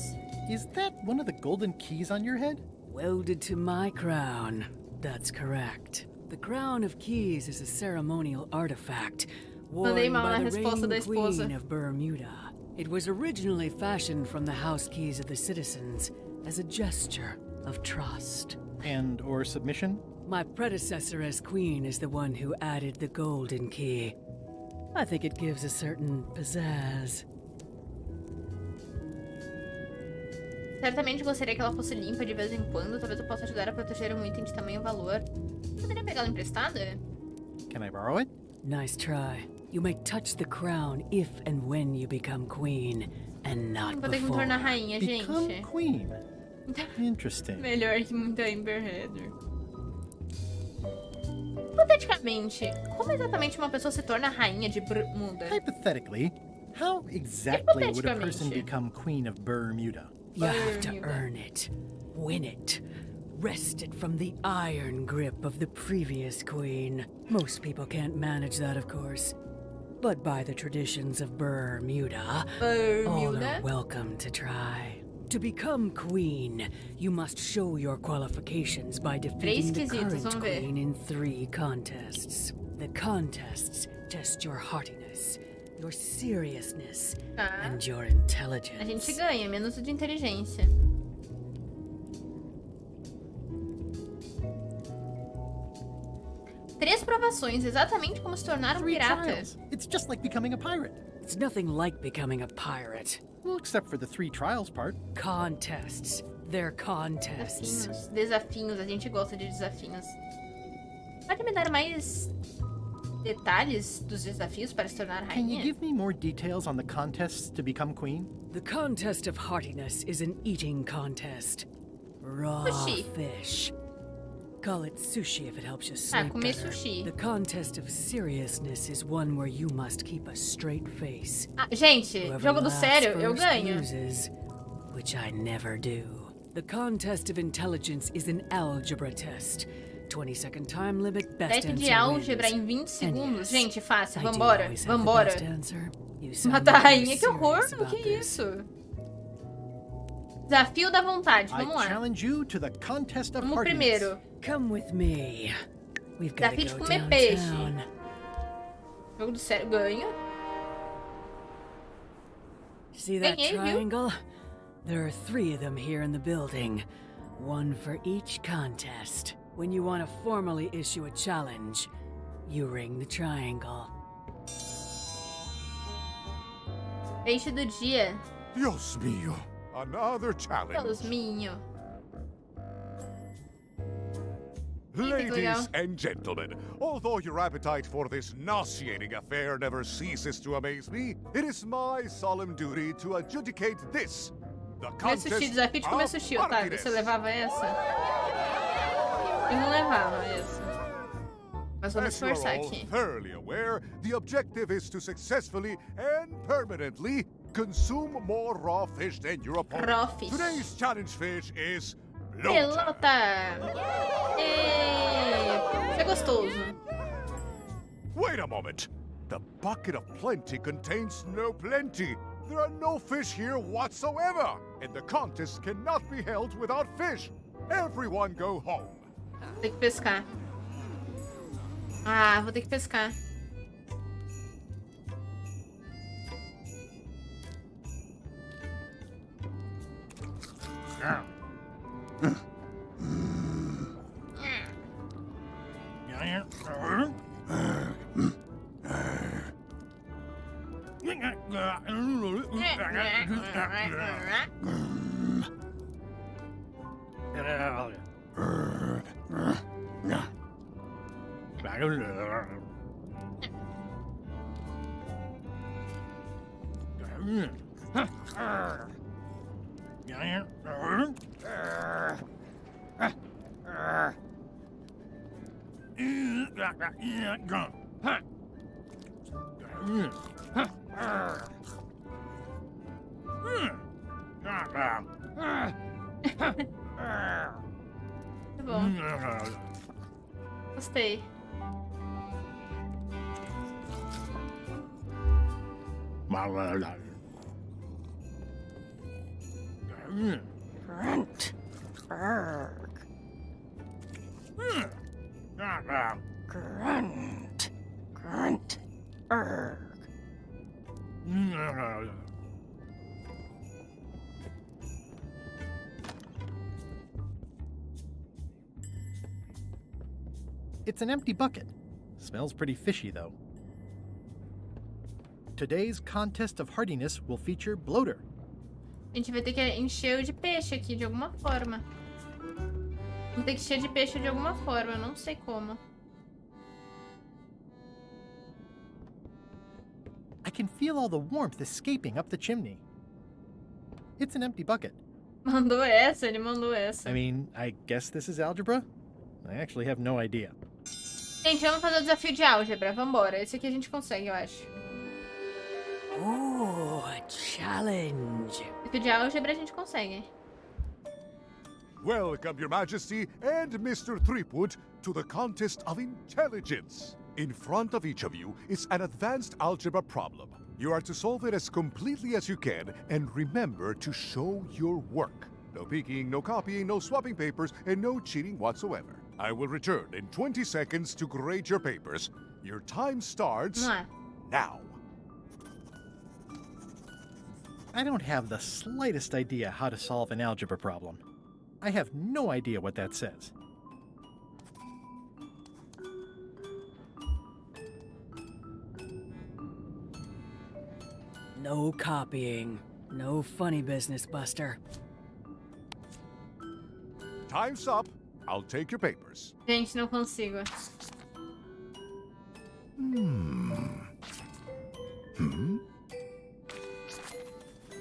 Is that one of the golden keys on your head? Welded to my crown. That's correct. The Crown of Keys is a ceremonial artifact worn Mandei mal na by the resposta da reigning esposa. queen of Bermuda. It was originally fashioned from the house keys of the citizens as a gesture of trust. And or submission? My predecessor as queen is the one who added the golden key. I think it gives a certain pizzazz. Certamente gostaria que ela fosse limpa de vez em quando. Talvez eu possa ajudar a proteger um item de tamanho e valor. Poderia pegá-la emprestada? Can I borrow it? Nice try. You may touch the crown if and when you become queen, and not Vou ter que me before. tornar rainha, Become gente. queen. Interesting. Melhor que muita Amber Heather. Hipoteticamente, como exatamente uma pessoa se torna rainha de Bermuda? Hypothetically, how exactly would a person Hipoteticamente. become queen of Bermuda? You have to earn it, win it, wrest it from the iron grip of the previous queen. Most people can't manage that, of course. But by the traditions of Bermuda, all are welcome to try. To become queen, you must show your qualifications by defeating the current queen in 3 contests. The contests test your heartiness, your seriousness, and your intelligence. A gente ganha, menos o de inteligência. Três provações, exatamente como se tornar um pirata. Trials. It's just like becoming a pirate. It's nothing like becoming a pirate. Well, except for the 3 trials part. Contests. They're contests. Desafios, a gente gosta de desafios. Pode me dar mais detalhes dos desafios para se tornar Can you rainha? give me more details on the contests to become queen? The contest of heartiness is an eating contest. Raw Sushi. fish. Call it sushi if it helps you sleep comer better. sushi. The contest of seriousness is one where you must keep a straight face. Ah, gente, Whoever jogo do laughs sério, eu first ganho. loses, which I never do. The contest of intelligence is an algebra test. 20-second time limit, best Teste de answer álgebra wins. em 20 segundos. yes, Gente, fácil. I do Vambora. always have the Vambora. best answer. You sound Mata a very rainha, que horror. serious about Que this. isso? Desafio da vontade. I Vamos lá. challenge you to the contest of Vamos hardiness. primeiro. Come with me. We've got to Desafio de go comer peixe. downtown. Jogo do sério. Ganho. See that Ganhei, viu? triangle? There are 3 of them here in the building. One for each contest. When you want to formally issue a challenge, you ring the triangle. Peixe do dia. Dios mío. Another challenge. Deus minho. Ladies and gentlemen, although your appetite for this nauseating affair never ceases to amaze me, it is my solemn duty to adjudicate this. The Comer sushi. contest Desafio de comer of sushi, Otávio. hardiness. Você levava essa? Eu não levava essa. Mas vou me As you are esforçar all aqui. thoroughly aware, the objective is to successfully and permanently consume more raw fish than your opponent. Raw fish. Today's challenge fish is Pelota! Isso é gostoso. Wait a moment. The bucket of plenty contains no plenty. There are no fish here whatsoever, and the contest cannot be held without fish. Everyone go home. Tem que pescar. Ah, vou ter que pescar. Tá bom. Gostei. Grunt. Berg. Grunt. Grunt. Berg. It's an empty bucket. Smells pretty fishy, though. Today's contest of hardiness will feature bloater. A gente vai ter que encher de peixe aqui de alguma forma. Vamos ter que encher de peixe de alguma forma, eu não sei como. I can feel all the warmth escaping up the chimney. It's an empty bucket. Mandou essa, ele mandou essa. I mean, I guess this is algebra? I actually have no idea. Gente, vamos fazer o desafio de álgebra. Vambora. Esse aqui a gente consegue, eu acho. Oh, a challenge. Desafio de álgebra a gente consegue. Welcome, Your Majesty and Mr. Threepwood, to the contest of intelligence. In front of each of you is an advanced algebra problem. You are to solve it as completely as you can, and remember to show your work. No peeking, no copying, no swapping papers, and no cheating whatsoever. I will return in 20 seconds to grade your papers. Your time starts now. I don't have the slightest idea how to solve an algebra problem. I have no idea what that says. No copying. No funny business, Buster. Time's up. I'll take your papers. Gente, não consigo.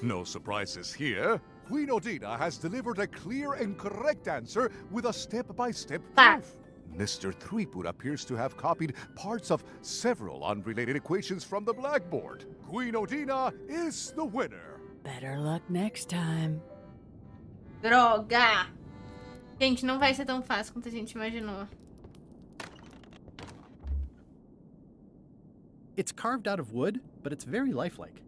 No surprises here. Queen Odina has delivered a clear and correct answer with a step-by-step Tá. proof. Mr. Threepwood appears to have copied parts of several unrelated equations from the blackboard. Queen Odina is the winner. Better luck next time. Droga! Gente, não vai ser tão fácil quanto a gente imaginou. It's carved out of wood, but it's very lifelike.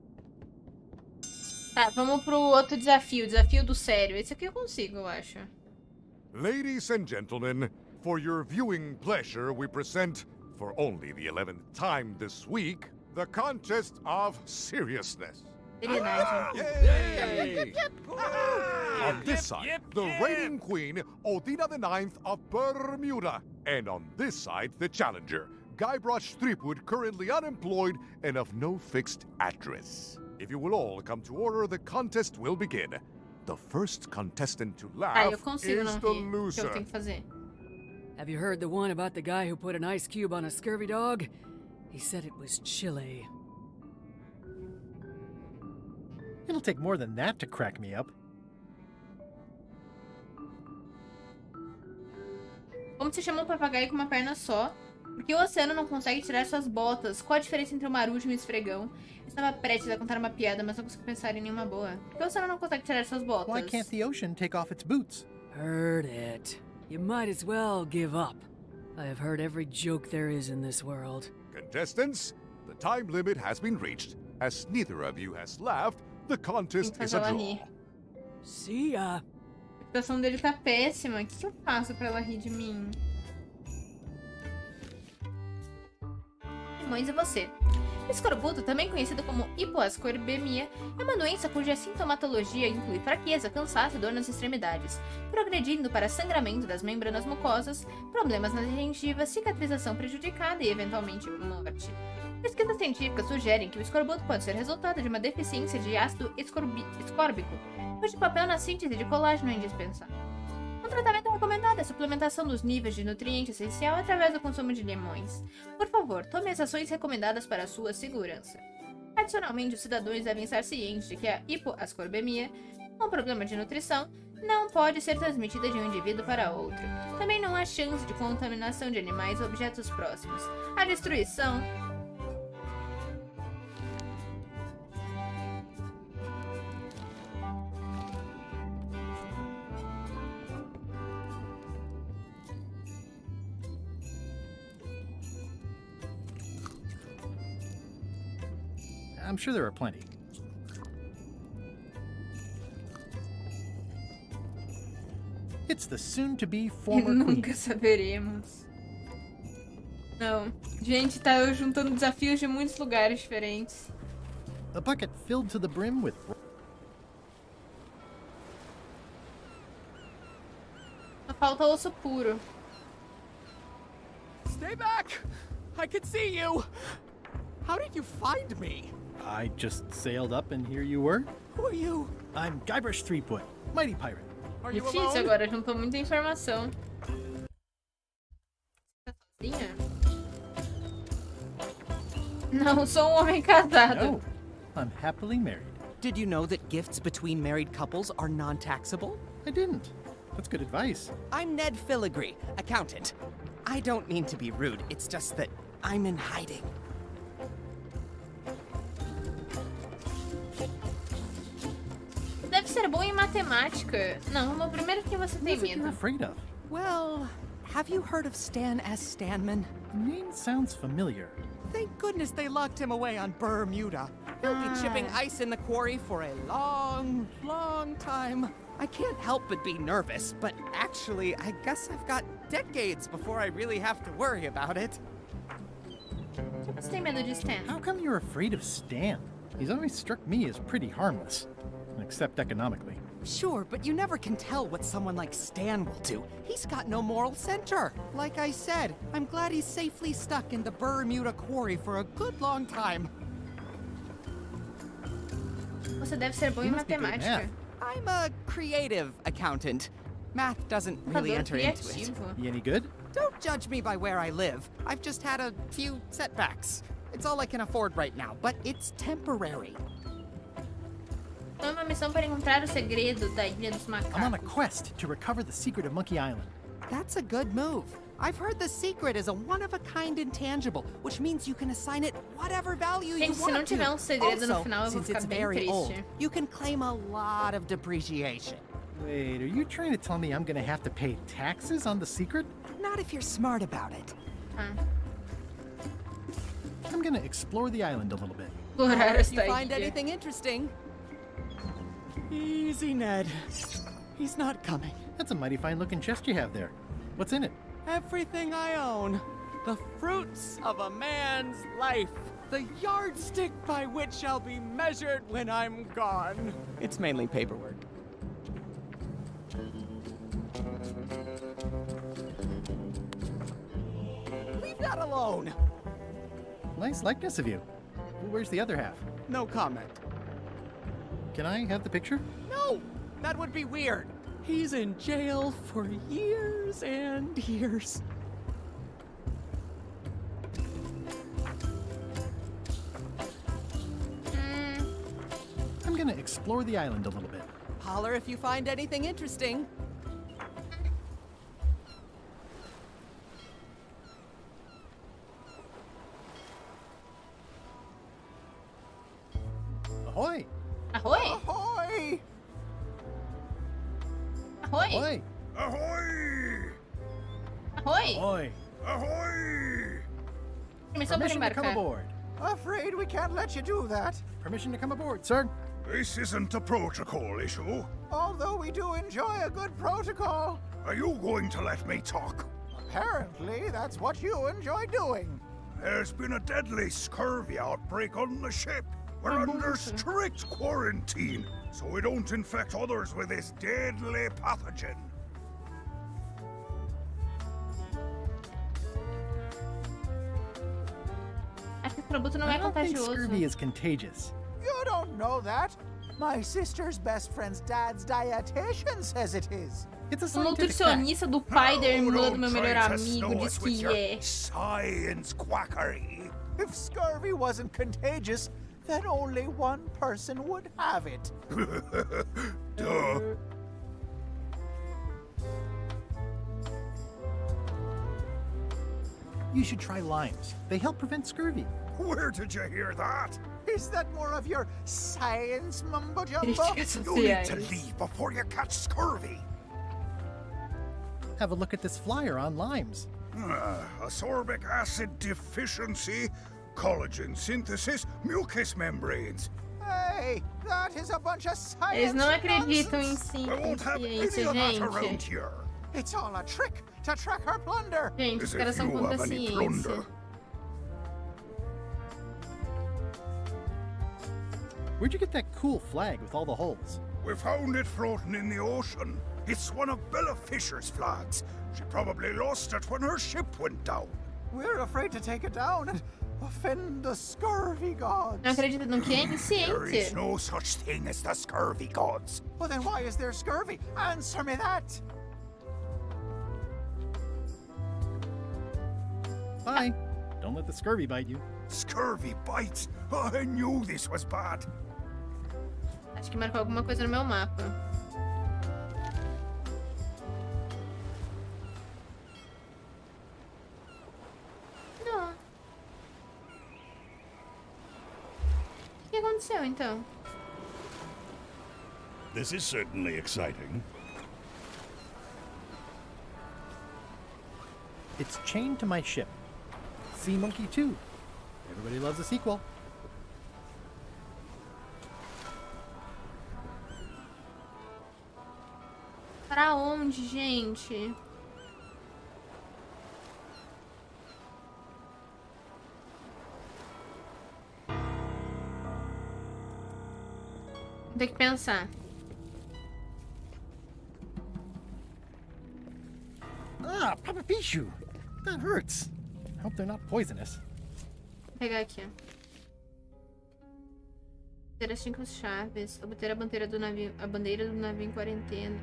Tá, vamos pro outro desafio. Desafio do sério. Esse aqui eu consigo, eu acho. Ladies and gentlemen, for your viewing pleasure, we present, for only the 11th time this week, the contest of seriousness. Seriedade. Yay! On this side, the reigning queen, Odina IX of Bermuda. And on this side, the challenger, Guybrush Threepwood, currently unemployed and of no fixed address. If you will all come to order, the contest will begin. The first contestant to laugh eu consigo is não the rir. O que eu loser. tenho que fazer? Have you heard the one about the guy who put an ice cube on a scurvy dog? He said it was chilly. It'll take more than that to crack me up. Como se chama um papagaio com uma perna só? Porque o oceano não consegue tirar suas botas. Qual a diferença entre um marujo e um esfregão? Estava prestes a contar uma piada, mas não consigo pensar em nenhuma boa. Por que o oceano não consegue tirar suas botas? Why can't the ocean take off its boots? Heard it. You might as well give up. I have heard every joke there is in this world. Contestants, the time limit has been reached. As neither of you has laughed, the contest is a ela draw. rir. See ya. A situação dele tá péssima. O que eu faço pra ela rir de mim? Limões e você. O escorbuto, também conhecido como hipoascorbemia, é uma doença cuja sintomatologia inclui fraqueza, cansaço e dor nas extremidades, progredindo para sangramento das membranas mucosas, problemas nas gengivas, cicatrização prejudicada e, eventualmente, morte. Pesquisas científicas sugerem que o escorbuto pode ser resultado de uma deficiência de ácido escórbico, cujo papel na síntese de colágeno é indispensável. Um tratamento recomendado é a suplementação dos níveis de nutriente essencial através do consumo de limões. Por favor, tome as ações recomendadas para a sua segurança. Adicionalmente, os cidadãos devem estar cientes de que a hipoascorbemia, um problema de nutrição, não pode ser transmitida de um indivíduo para outro. Também não há chance de contaminação de animais ou objetos próximos. A destruição I'm sure there are plenty. It's the soon-to-be former nunca queen. saberemos. Não. Gente, tá eu juntando desafios de muitos lugares diferentes. A bucket filled to the brim with... Só falta osso puro. Stay back! I can see you! How did you find me? I just sailed up and here you were. Who are you? I'm Guybrush Threepwood, mighty pirate. Are you Difícil alone? agora, juntou muita informação. Você tá sozinha? Não, sou um homem casado. No, I'm happily married. Did you know that gifts between married couples are non-taxable? I didn't. That's good advice. I'm Ned Filigree, accountant. I don't mean to be rude, it's just that I'm in hiding. Deve ser bom em matemática. Não, vamos primeiro que você tem What are you medo. afraid of? Well, have you heard of Stan S. Stanman? The name sounds familiar. Thank goodness they locked him away on Bermuda. He'll be chipping ice in the quarry for a long, long time. I can't help but be nervous, but actually, I guess I've got decades before I really have to worry about it. Por que você tem medo de Stan? How come you're afraid of Stan? He's always struck me as pretty harmless, except economically. Sure, but you never can tell what someone like Stan will do. He's got no moral center. Like I said, I'm glad he's safely stuck in the Bermuda quarry for a good long time. Você deve ser bom em You must be good at matemática. I'm a creative accountant. Math doesn't really Contador enter into it. criativo. You any good? Don't judge me by where I live. I've just had a few setbacks. It's all I can afford right now, but it's temporary. Então é uma missão para encontrar o segredo da Ilha dos Macacos. I'm on a quest to recover the secret of Monkey Island. That's a good move. I've heard the secret is a one-of-a-kind intangible, which means you can assign it whatever value you Gente, se não want tiver to. um segredo no Also, final, eu vou since ficar it's bem very old, triste. you can claim a lot of depreciation. Wait, are you trying to tell me I'm gonna have to pay taxes on the secret? Not if you're smart about it. I'm gonna explore the island a little bit. If you find anything interesting... Easy, Ned. He's not coming. That's a mighty fine looking chest you have there. What's in it? Everything I own. The fruits of a man's life. The yardstick by which I'll be measured when I'm gone. It's mainly paperwork. Leave that alone. Nice likeness of you. Where's the other half? No comment. Can I have the picture? No! That would be weird. He's in jail for years and years. I'm gonna explore the island a little bit. Holler if you find anything interesting. Ahoy! Ahoy! Ahoy! Ahoy! Ahoy! Ahoy! Ahoy! Ahoy! Ahoy! Permissão para Permission to come embarcar. aboard. Afraid we can't let you do that. Permission to come aboard, sir. This isn't a protocol issue. Although we do enjoy a good protocol. Are you going to let me talk? Apparently, that's what you enjoy doing. There's been a deadly scurvy outbreak on the ship. We're under strict quarantine, so we don't infect others with this deadly pathogen. Acho que esse produto não é I don't think contagioso. scurvy is contagious. You don't know that. My sister's best friend's dad's dietitian says it is. It's a O scientific fact. nutricionista do pai da irmã do don't meu try melhor to amigo snow diz us with que your é. Science quackery. If scurvy wasn't contagious, then only one person would have it. Duh. You should try limes. They help prevent scurvy. Where did you hear that? Is that more of your science mumbo jumbo? Críticas You need to sociais. leave before you catch scurvy. Have a look at this flyer on limes. Ascorbic acid deficiency, collagen synthesis, mucous membranes. Hey, that is a bunch of science. Eles não acreditam em nonsense. si, I won't have em any ciência, of that around gente. here. It's all a trick to track our plunder. Gente, os As caras if são you contra have a any ciência. plunder. Where'd you get that cool flag with all the holes? We found it floating in the ocean. It's one of Bella Fisher's flags. She probably lost it when her ship went down. We're afraid to take it down and offend the scurvy gods. Não acredita no quê? Em There is ciência. no such thing as the scurvy gods. Well, then why is there scurvy? Answer me that. Bye. Don't let the scurvy bite you. Scurvy bites. I knew this was bad. Acho que marcou alguma coisa no meu mapa. Não. O que aconteceu então? This is certainly exciting. It's chained to my ship. Sea Monkey 2. Everybody loves a sequel. Pra onde, gente? Vou ter que pensar. Ah, Papa Pichu. That hurts. Hope they're not poisonous. Vou pegar aqui, ó. Ter as 5 chaves. Obter a bandeira do navio em quarentena.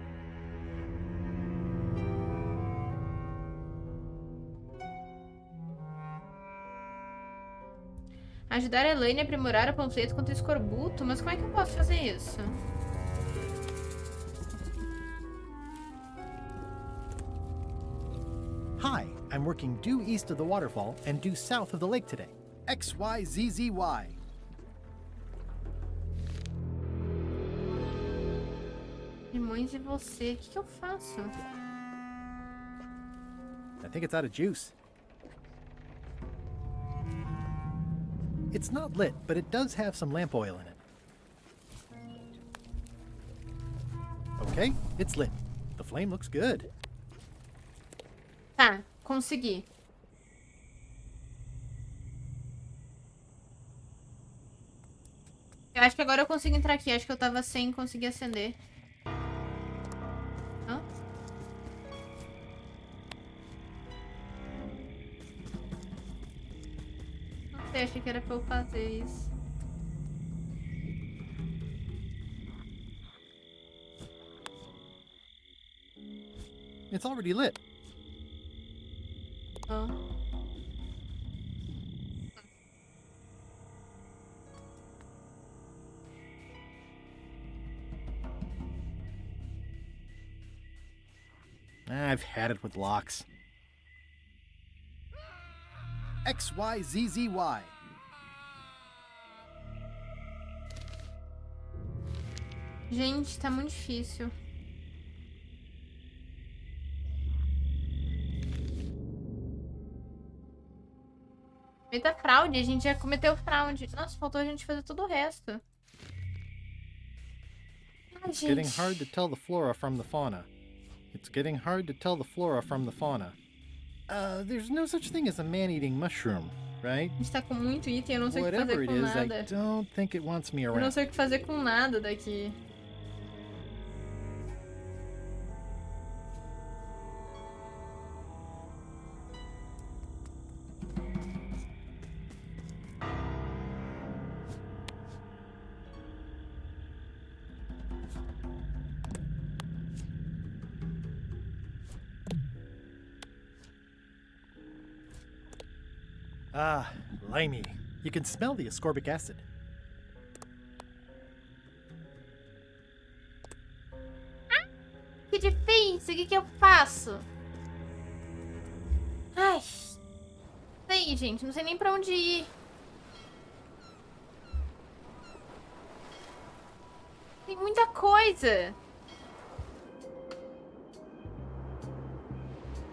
Ajudar a Elaine a aprimorar o panfleto contra o escorbuto? Mas como é que eu posso fazer isso? Hi, I'm working due east of the waterfall and due south of the lake today. XYZZY. Limões e você. O que eu faço? I think it's out of juice. It's not lit, but it does have some lamp oil in it. Okay, it's lit. The flame looks good. Tá, consegui. Eu acho que agora eu consigo entrar aqui. Acho que eu tava sem conseguir acender. Hã? Não sei, achei que era pra eu fazer isso. It's already lit. Oh. I've had it with locks. XYZZY. Gente, tá muito difícil. Eita, fraude. A gente já cometeu fraude. Nossa, faltou a gente fazer todo o resto. Ai, It's getting gente. hard to tell the flora from the fauna. It's getting hard to tell the flora from the fauna. There's no such thing as a man-eating mushroom, right? A gente tá com muito item, eu não sei o que Whatever fazer it com is, I nada. don't think it wants me Eu não around. sei o que fazer com nada daqui. Ah, limey. You can smell the ascorbic acid. Que difícil, o que que eu faço? Ai. Sei, gente, não sei nem pra onde ir. Tem muita coisa.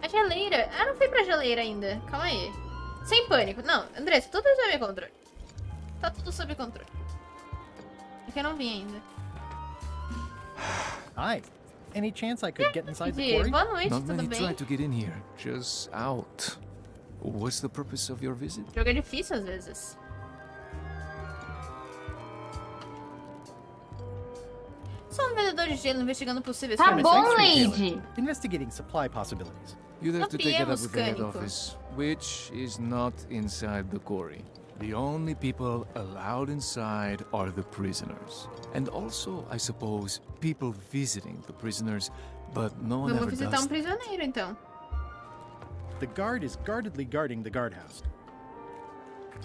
A geleira. Ah, não fui pra geleira ainda. Calma aí. Sem pânico. Não, Andressa, tudo sob controle. Tá tudo sob controle. É que eu não vi ainda. Hi. Any chance I could get inside the Di, quarry? boa noite, Not tudo many bem? try to get in here, just out. What's the purpose of your visit? O jogo é difícil às vezes. Sou um vendedor de gelo investigando possíveis Tá formas bom, de Lady. Investigating supply possibilities. You'd have to take it up Copiemos, with the head Cânico. office, which is not inside the quarry. The only people allowed inside are the prisoners. And also, I suppose, people visiting the prisoners, but no one Vamos ever visitar does. prisioneiro, então. The guard is guardedly guarding the guardhouse.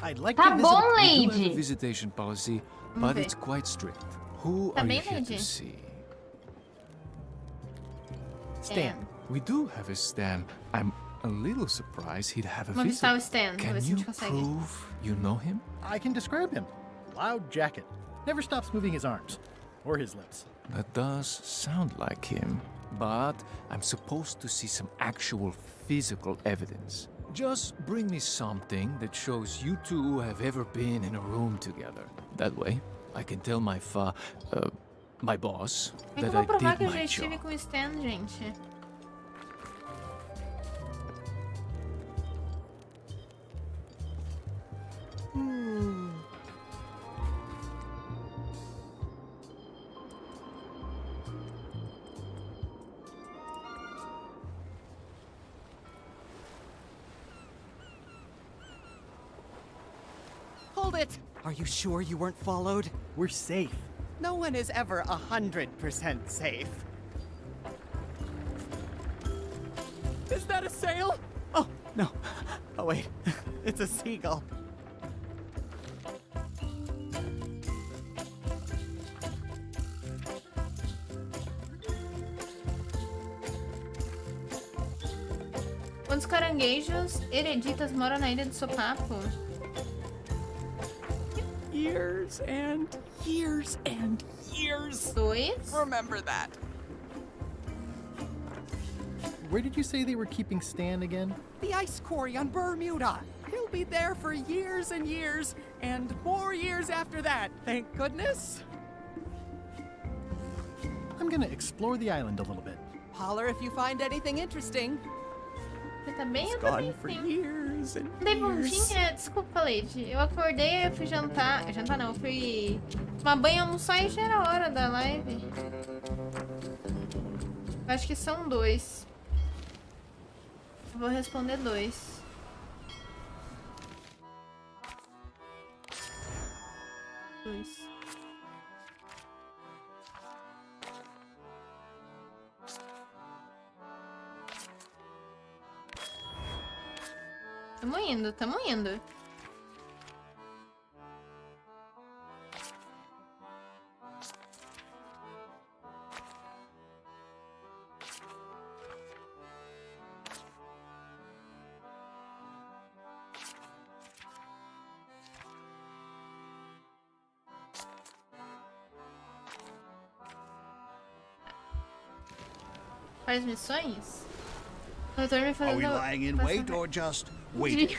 I'd like Tá to visit. bom, We do have Lady. a visitation policy, Vamos but ver. it's quite strict. Who Tá are bem, you here Lady? to see? Stan. We do have a Stan. I'm a little surprised he'd have a Vamos visitar o visit. Stan. Vamos Can ver se a you gente consegue. prove you know him? I can describe him. Loud jacket. Never stops moving his arms. Or his lips. That does sound like him. But I'm supposed to see some actual physical evidence. Just bring me something that shows you two have ever been in a room together. That way, I can tell my boss Como é que that eu vou I provar did que eu my já estive job. com o Stan, gente? Hold it! Are you sure you weren't followed? We're safe. No one is ever 100% safe. Is that a sail? Oh, no. Oh, wait. It's a seagull. Quantos caranguejos hereditas moram na ilha do Sopapo? Years and years and years. 2. Remember that. Where did you say they were keeping Stan again? The ice quarry on Bermuda. He'll be there for years and years, and more years after that, thank goodness. I'm gonna explore the island a little bit. Holler if you find anything interesting. Você tá bem? It's Eu tô gone bem, for sim. years and Dei years. bundinha? Desculpa, Lady. Eu acordei, eu fui jantar. Jantar não, eu fui tomar banho, almoçar e já era hora da live. Eu acho que são 2. Eu vou responder 2. Tamo indo, tamo indo. Faz missões? Eu tô me fazendo... Are we lying in wait or just waiting?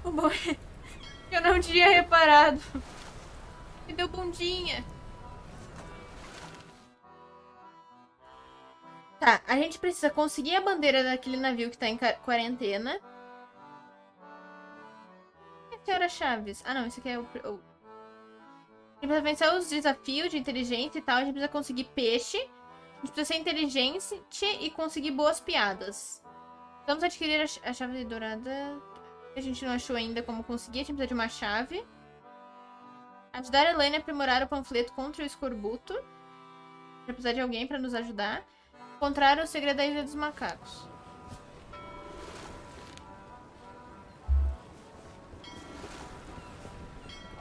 O bom é que eu não tinha reparado. Me deu bundinha. Tá, a gente precisa conseguir a bandeira daquele navio que tá em quarentena. Que era Chaves? Ah, não, isso aqui é o... A gente precisa vencer os desafios de inteligência e tal. A gente precisa conseguir peixe. A gente precisa ser inteligente e conseguir boas piadas. Vamos adquirir a chave dourada. A gente não achou ainda como conseguir. A gente precisa de uma chave. Ajudar a Elaine a aprimorar o panfleto contra o escorbuto. A gente vai precisar de alguém pra nos ajudar. Encontrar o segredo da Ilha dos Macacos.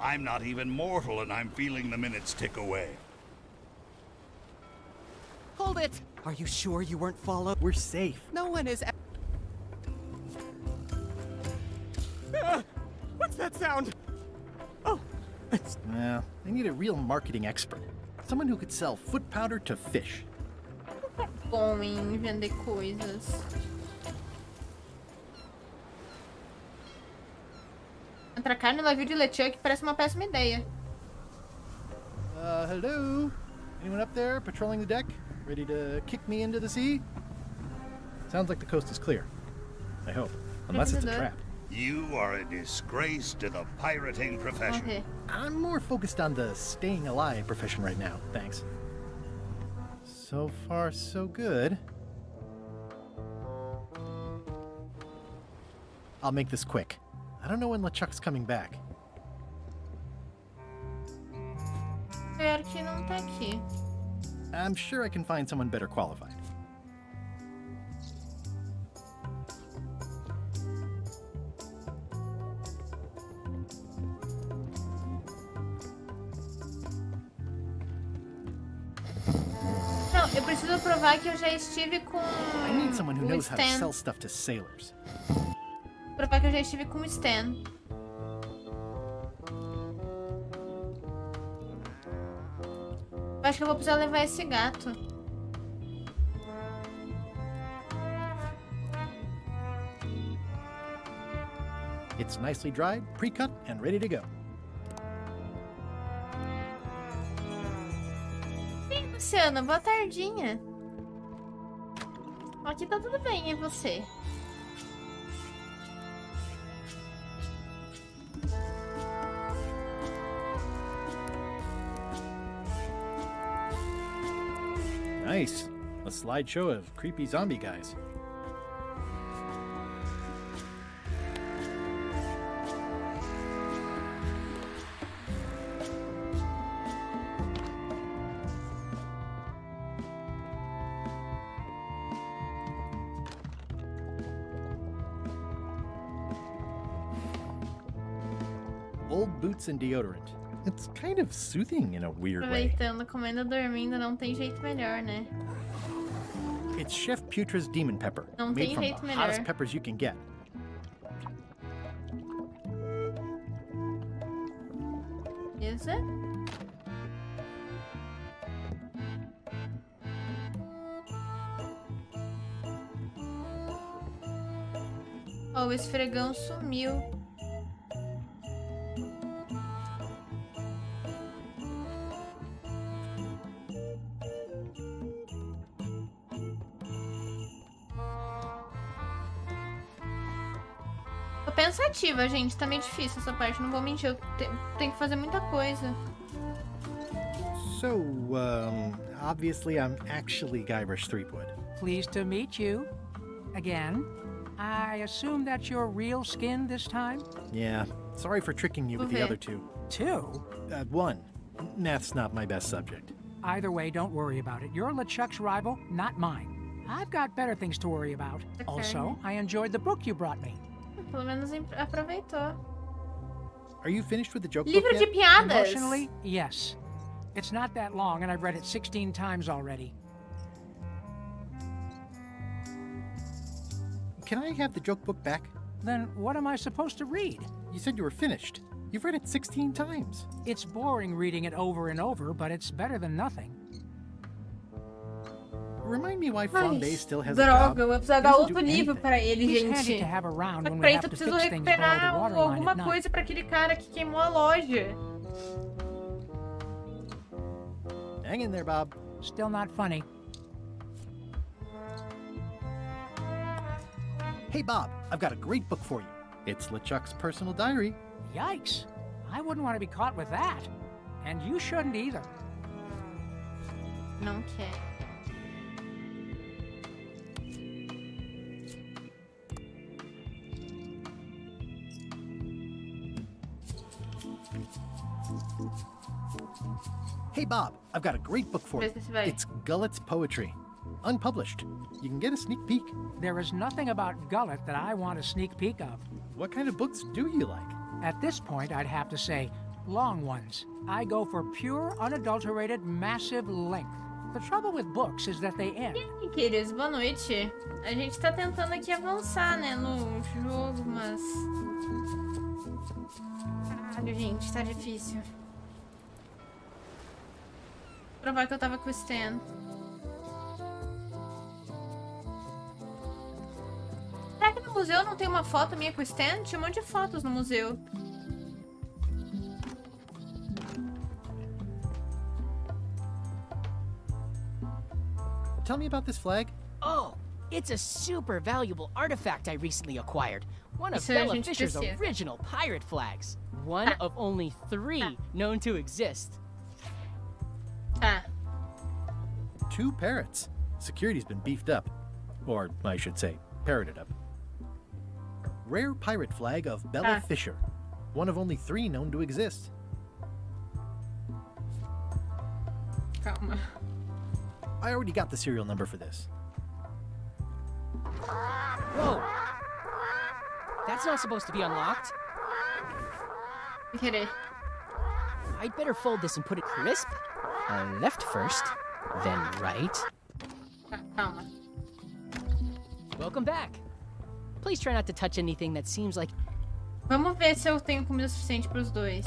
I'm not even mortal and I'm feeling the minutes tick away. Hold it! Are you sure you weren't followed? We're safe. No one is... What's that sound? Oh, it's... Well, they need a real marketing expert. Someone who could sell foot powder to fish. Bom em vender coisas. Atracar no navio de LeChuck parece uma péssima ideia. Hello? Anyone up there patrolling the deck? Ready to kick me into the sea? Sounds like the coast is clear. I hope. Unless it's a trap. You are a disgrace to the pirating profession. Okay. I'm more focused on the staying alive profession right now, thanks. So far, so good. I'll make this quick. I don't know when LeChuck's coming back. Espero que não tá aqui. I'm sure I can find someone better qualified. Não, eu preciso provar que eu já estive com I need someone who o knows how to Stan. sell stuff to sailors. Provar que eu já estive com o Stan. Eu acho que eu vou precisar levar esse gato. It's nicely dried, pre-cut, and ready to go. Sim, Luciana, boa tardinha. Aqui tá tudo bem, e você? Nice. A slideshow of creepy zombie guys. Old boots and deodorant. It's kind of soothing in a weird way. Aproveitando, comendo, dormindo, não tem jeito melhor, né? It's Chef Putra's demon pepper, Não made tem from jeito the melhor. hottest peppers you can get. Is it? Oh, o esfregão sumiu. Tô pensativa, gente. Tá meio difícil essa parte. Não vou mentir. Eu tenho que fazer muita coisa. So, obviously I'm actually Guybrush Threepwood. Pleased to meet you. Again. I assume that's your real skin this time? Yeah, sorry for tricking you with the Okay. other two. Two? One. Math's not my best subject. Either way, don't worry about it. You're LeChuck's rival, not mine. I've got better things to worry about. Okay. Also, I enjoyed the book you brought me. Pelo menos aproveitou. Are you finished with the joke Livro book de yet? piadas. Emotionally, yes. It's not that long, and I've read it 16 times already. Can I have the joke book back? Then what am I supposed to read? You said you were finished. You've read it 16 times. It's boring reading it over and over, but it's better than nothing. Remind me why Ai, Flambe still has a job. droga, eu vou precisar He dar doesn't outro do livro anything. pra ele, He's handy gente. to have around Mas when pra we isso have eu to preciso fix things below the recuperar waterline at alguma night. coisa pra aquele cara que queimou a loja. Hang in there, Bob. Still not funny. Hey, Bob, I've got a great book for you. It's LeChuck's personal diary. Yikes. I wouldn't want to be caught with that. And you shouldn't either. Não quer. Hey, Bob, I've got a great book for you. Vê se vai. It's Gullet's Poetry. Unpublished. You can get a sneak peek. There is nothing about Gullet that I want a sneak peek of. What kind of books do you like? At this point, I'd have to say long ones. I go for pure, unadulterated, massive length. The trouble with books is that they end. E aí, queridos, boa noite. A gente tá tentando aqui avançar, né, no jogo, mas... Caralho, gente, tá difícil. Provar que eu tava com o stand. Será que no museu não tem uma foto minha com o stand? Tinha um monte de fotos no museu. Tell me about this flag. Oh, it's a super valuable artifact I recently acquired. One of Isso a Bella gente Fisher's precisa. original pirate flags. One of only 3 known to exist. Ah. 2 parrots. Security's been beefed up. Or, I should say, parroted up. Rare pirate flag of Bella Fisher. One of only 3 known to exist. Calma. I already got the serial number for this. Whoa! That's not supposed to be unlocked. Querer. I'd better fold this and put it crisp. Left first, then right. Calma. Welcome back. Please try not to touch anything that seems like... Vamos ver se eu tenho comida suficiente pros dois.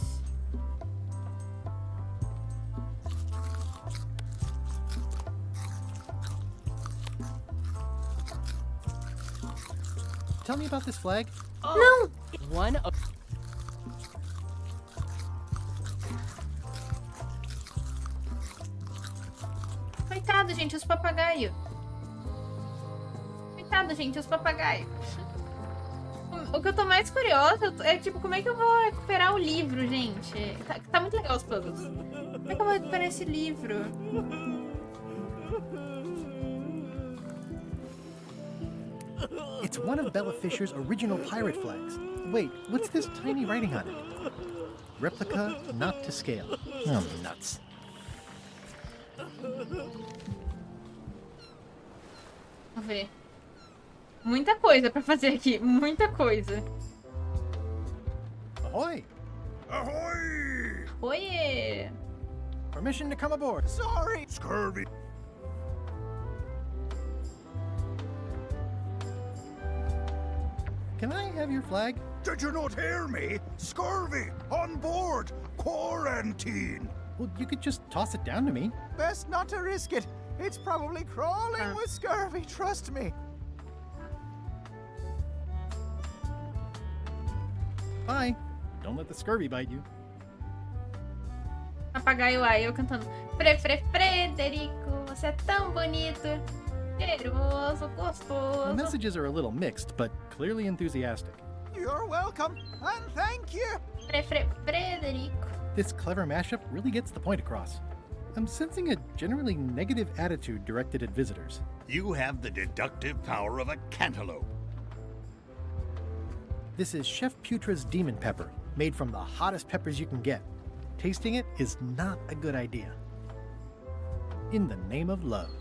Tell me about this flag. Oh, one of... Coitado, gente, os papagaios. Coitado, gente, os papagaios. O que eu tô mais curiosa é, tipo, como é que eu vou recuperar o livro, gente? Tá muito legal os puzzles. Como é que eu vou recuperar esse livro? It's one of Bella Fisher's original pirate flags. Wait, what's this tiny writing on it? Replica not to scale. Oh, nuts. Vamos ver. Muita coisa pra fazer aqui. Muita coisa. Ahoy! Ahoy! Oiê! Permission to come aboard. Sorry! Scurvy! can I have your flag? Did you not hear me? Scurvy! On board! Quarantine! Well, you could just toss it down to me. Best not to risk it. It's probably crawling with scurvy, trust me. Bye. Don't let the scurvy bite you. Papagaio lá, eu cantando. Frederico, você é tão bonito. Cheiroso, The gostoso. messages are a little mixed, but clearly enthusiastic. You're welcome, and thank you. Frederico. This clever mashup really gets the point across. I'm sensing a generally negative attitude directed at visitors. You have the deductive power of a cantaloupe. This is Chef Putra's demon pepper, made from the hottest peppers you can get. Tasting it is not a good idea. In the name of love.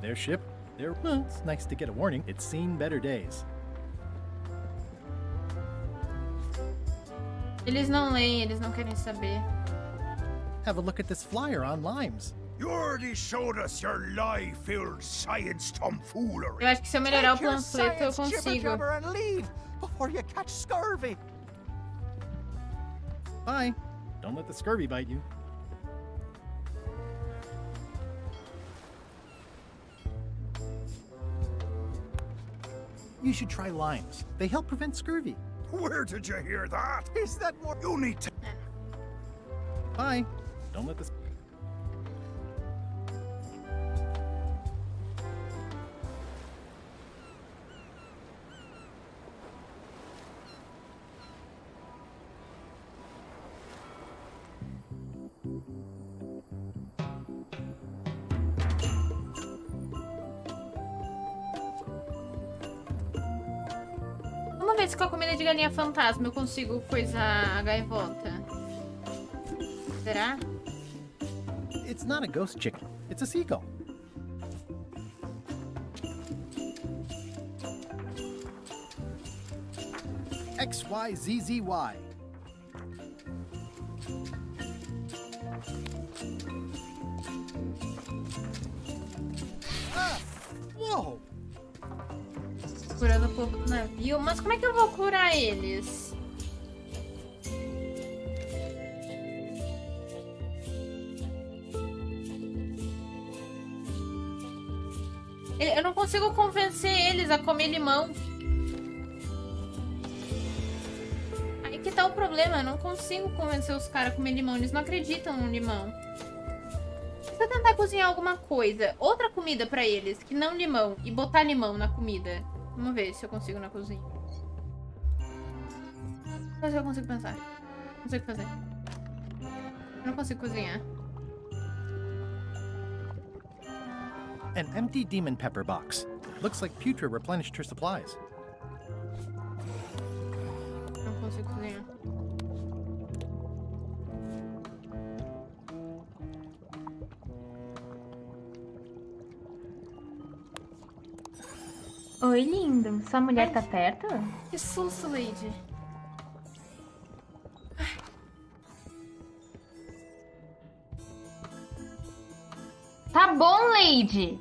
Their ship, well, it's nice to get a warning. It's seen better days. Eles não leem, eles não querem saber. Have a look at this flyer on limes. You already showed us your lie-filled science tomfoolery. Eu acho que se eu melhorar o Take your panfleto eu science consigo. jibber-jabber and leave before you catch scurvy. Bye. Don't let the scurvy bite you. You should try limes. They help prevent scurvy. Where did you hear that? Is that more? You need to. Bye. Don't let this. Vamos ver se com a comida de galinha fantasma eu consigo coisar a gaivota. Será? It's not a ghost chicken. It's a seagull. XYZZY. Ah! Whoa! Curando o povo do navio. Mas como é que eu vou curar eles? Eu não consigo convencer eles a comer limão. Aí que tá o problema. Eu não consigo convencer os caras a comer limão. Eles não acreditam no limão. Se eu tentar cozinhar alguma coisa, outra comida pra eles, que não limão, e botar limão na comida. Vamos ver se eu consigo na cozinha. Mas eu consigo pensar. Não sei o que fazer. Eu não consigo cozinhar. An empty demon pepper box. Looks like Putra replenished her supplies. Não consigo cozinhar. Oi, lindo. Sua mulher tá perto? Que susto, Lady. Tá bom, Lady.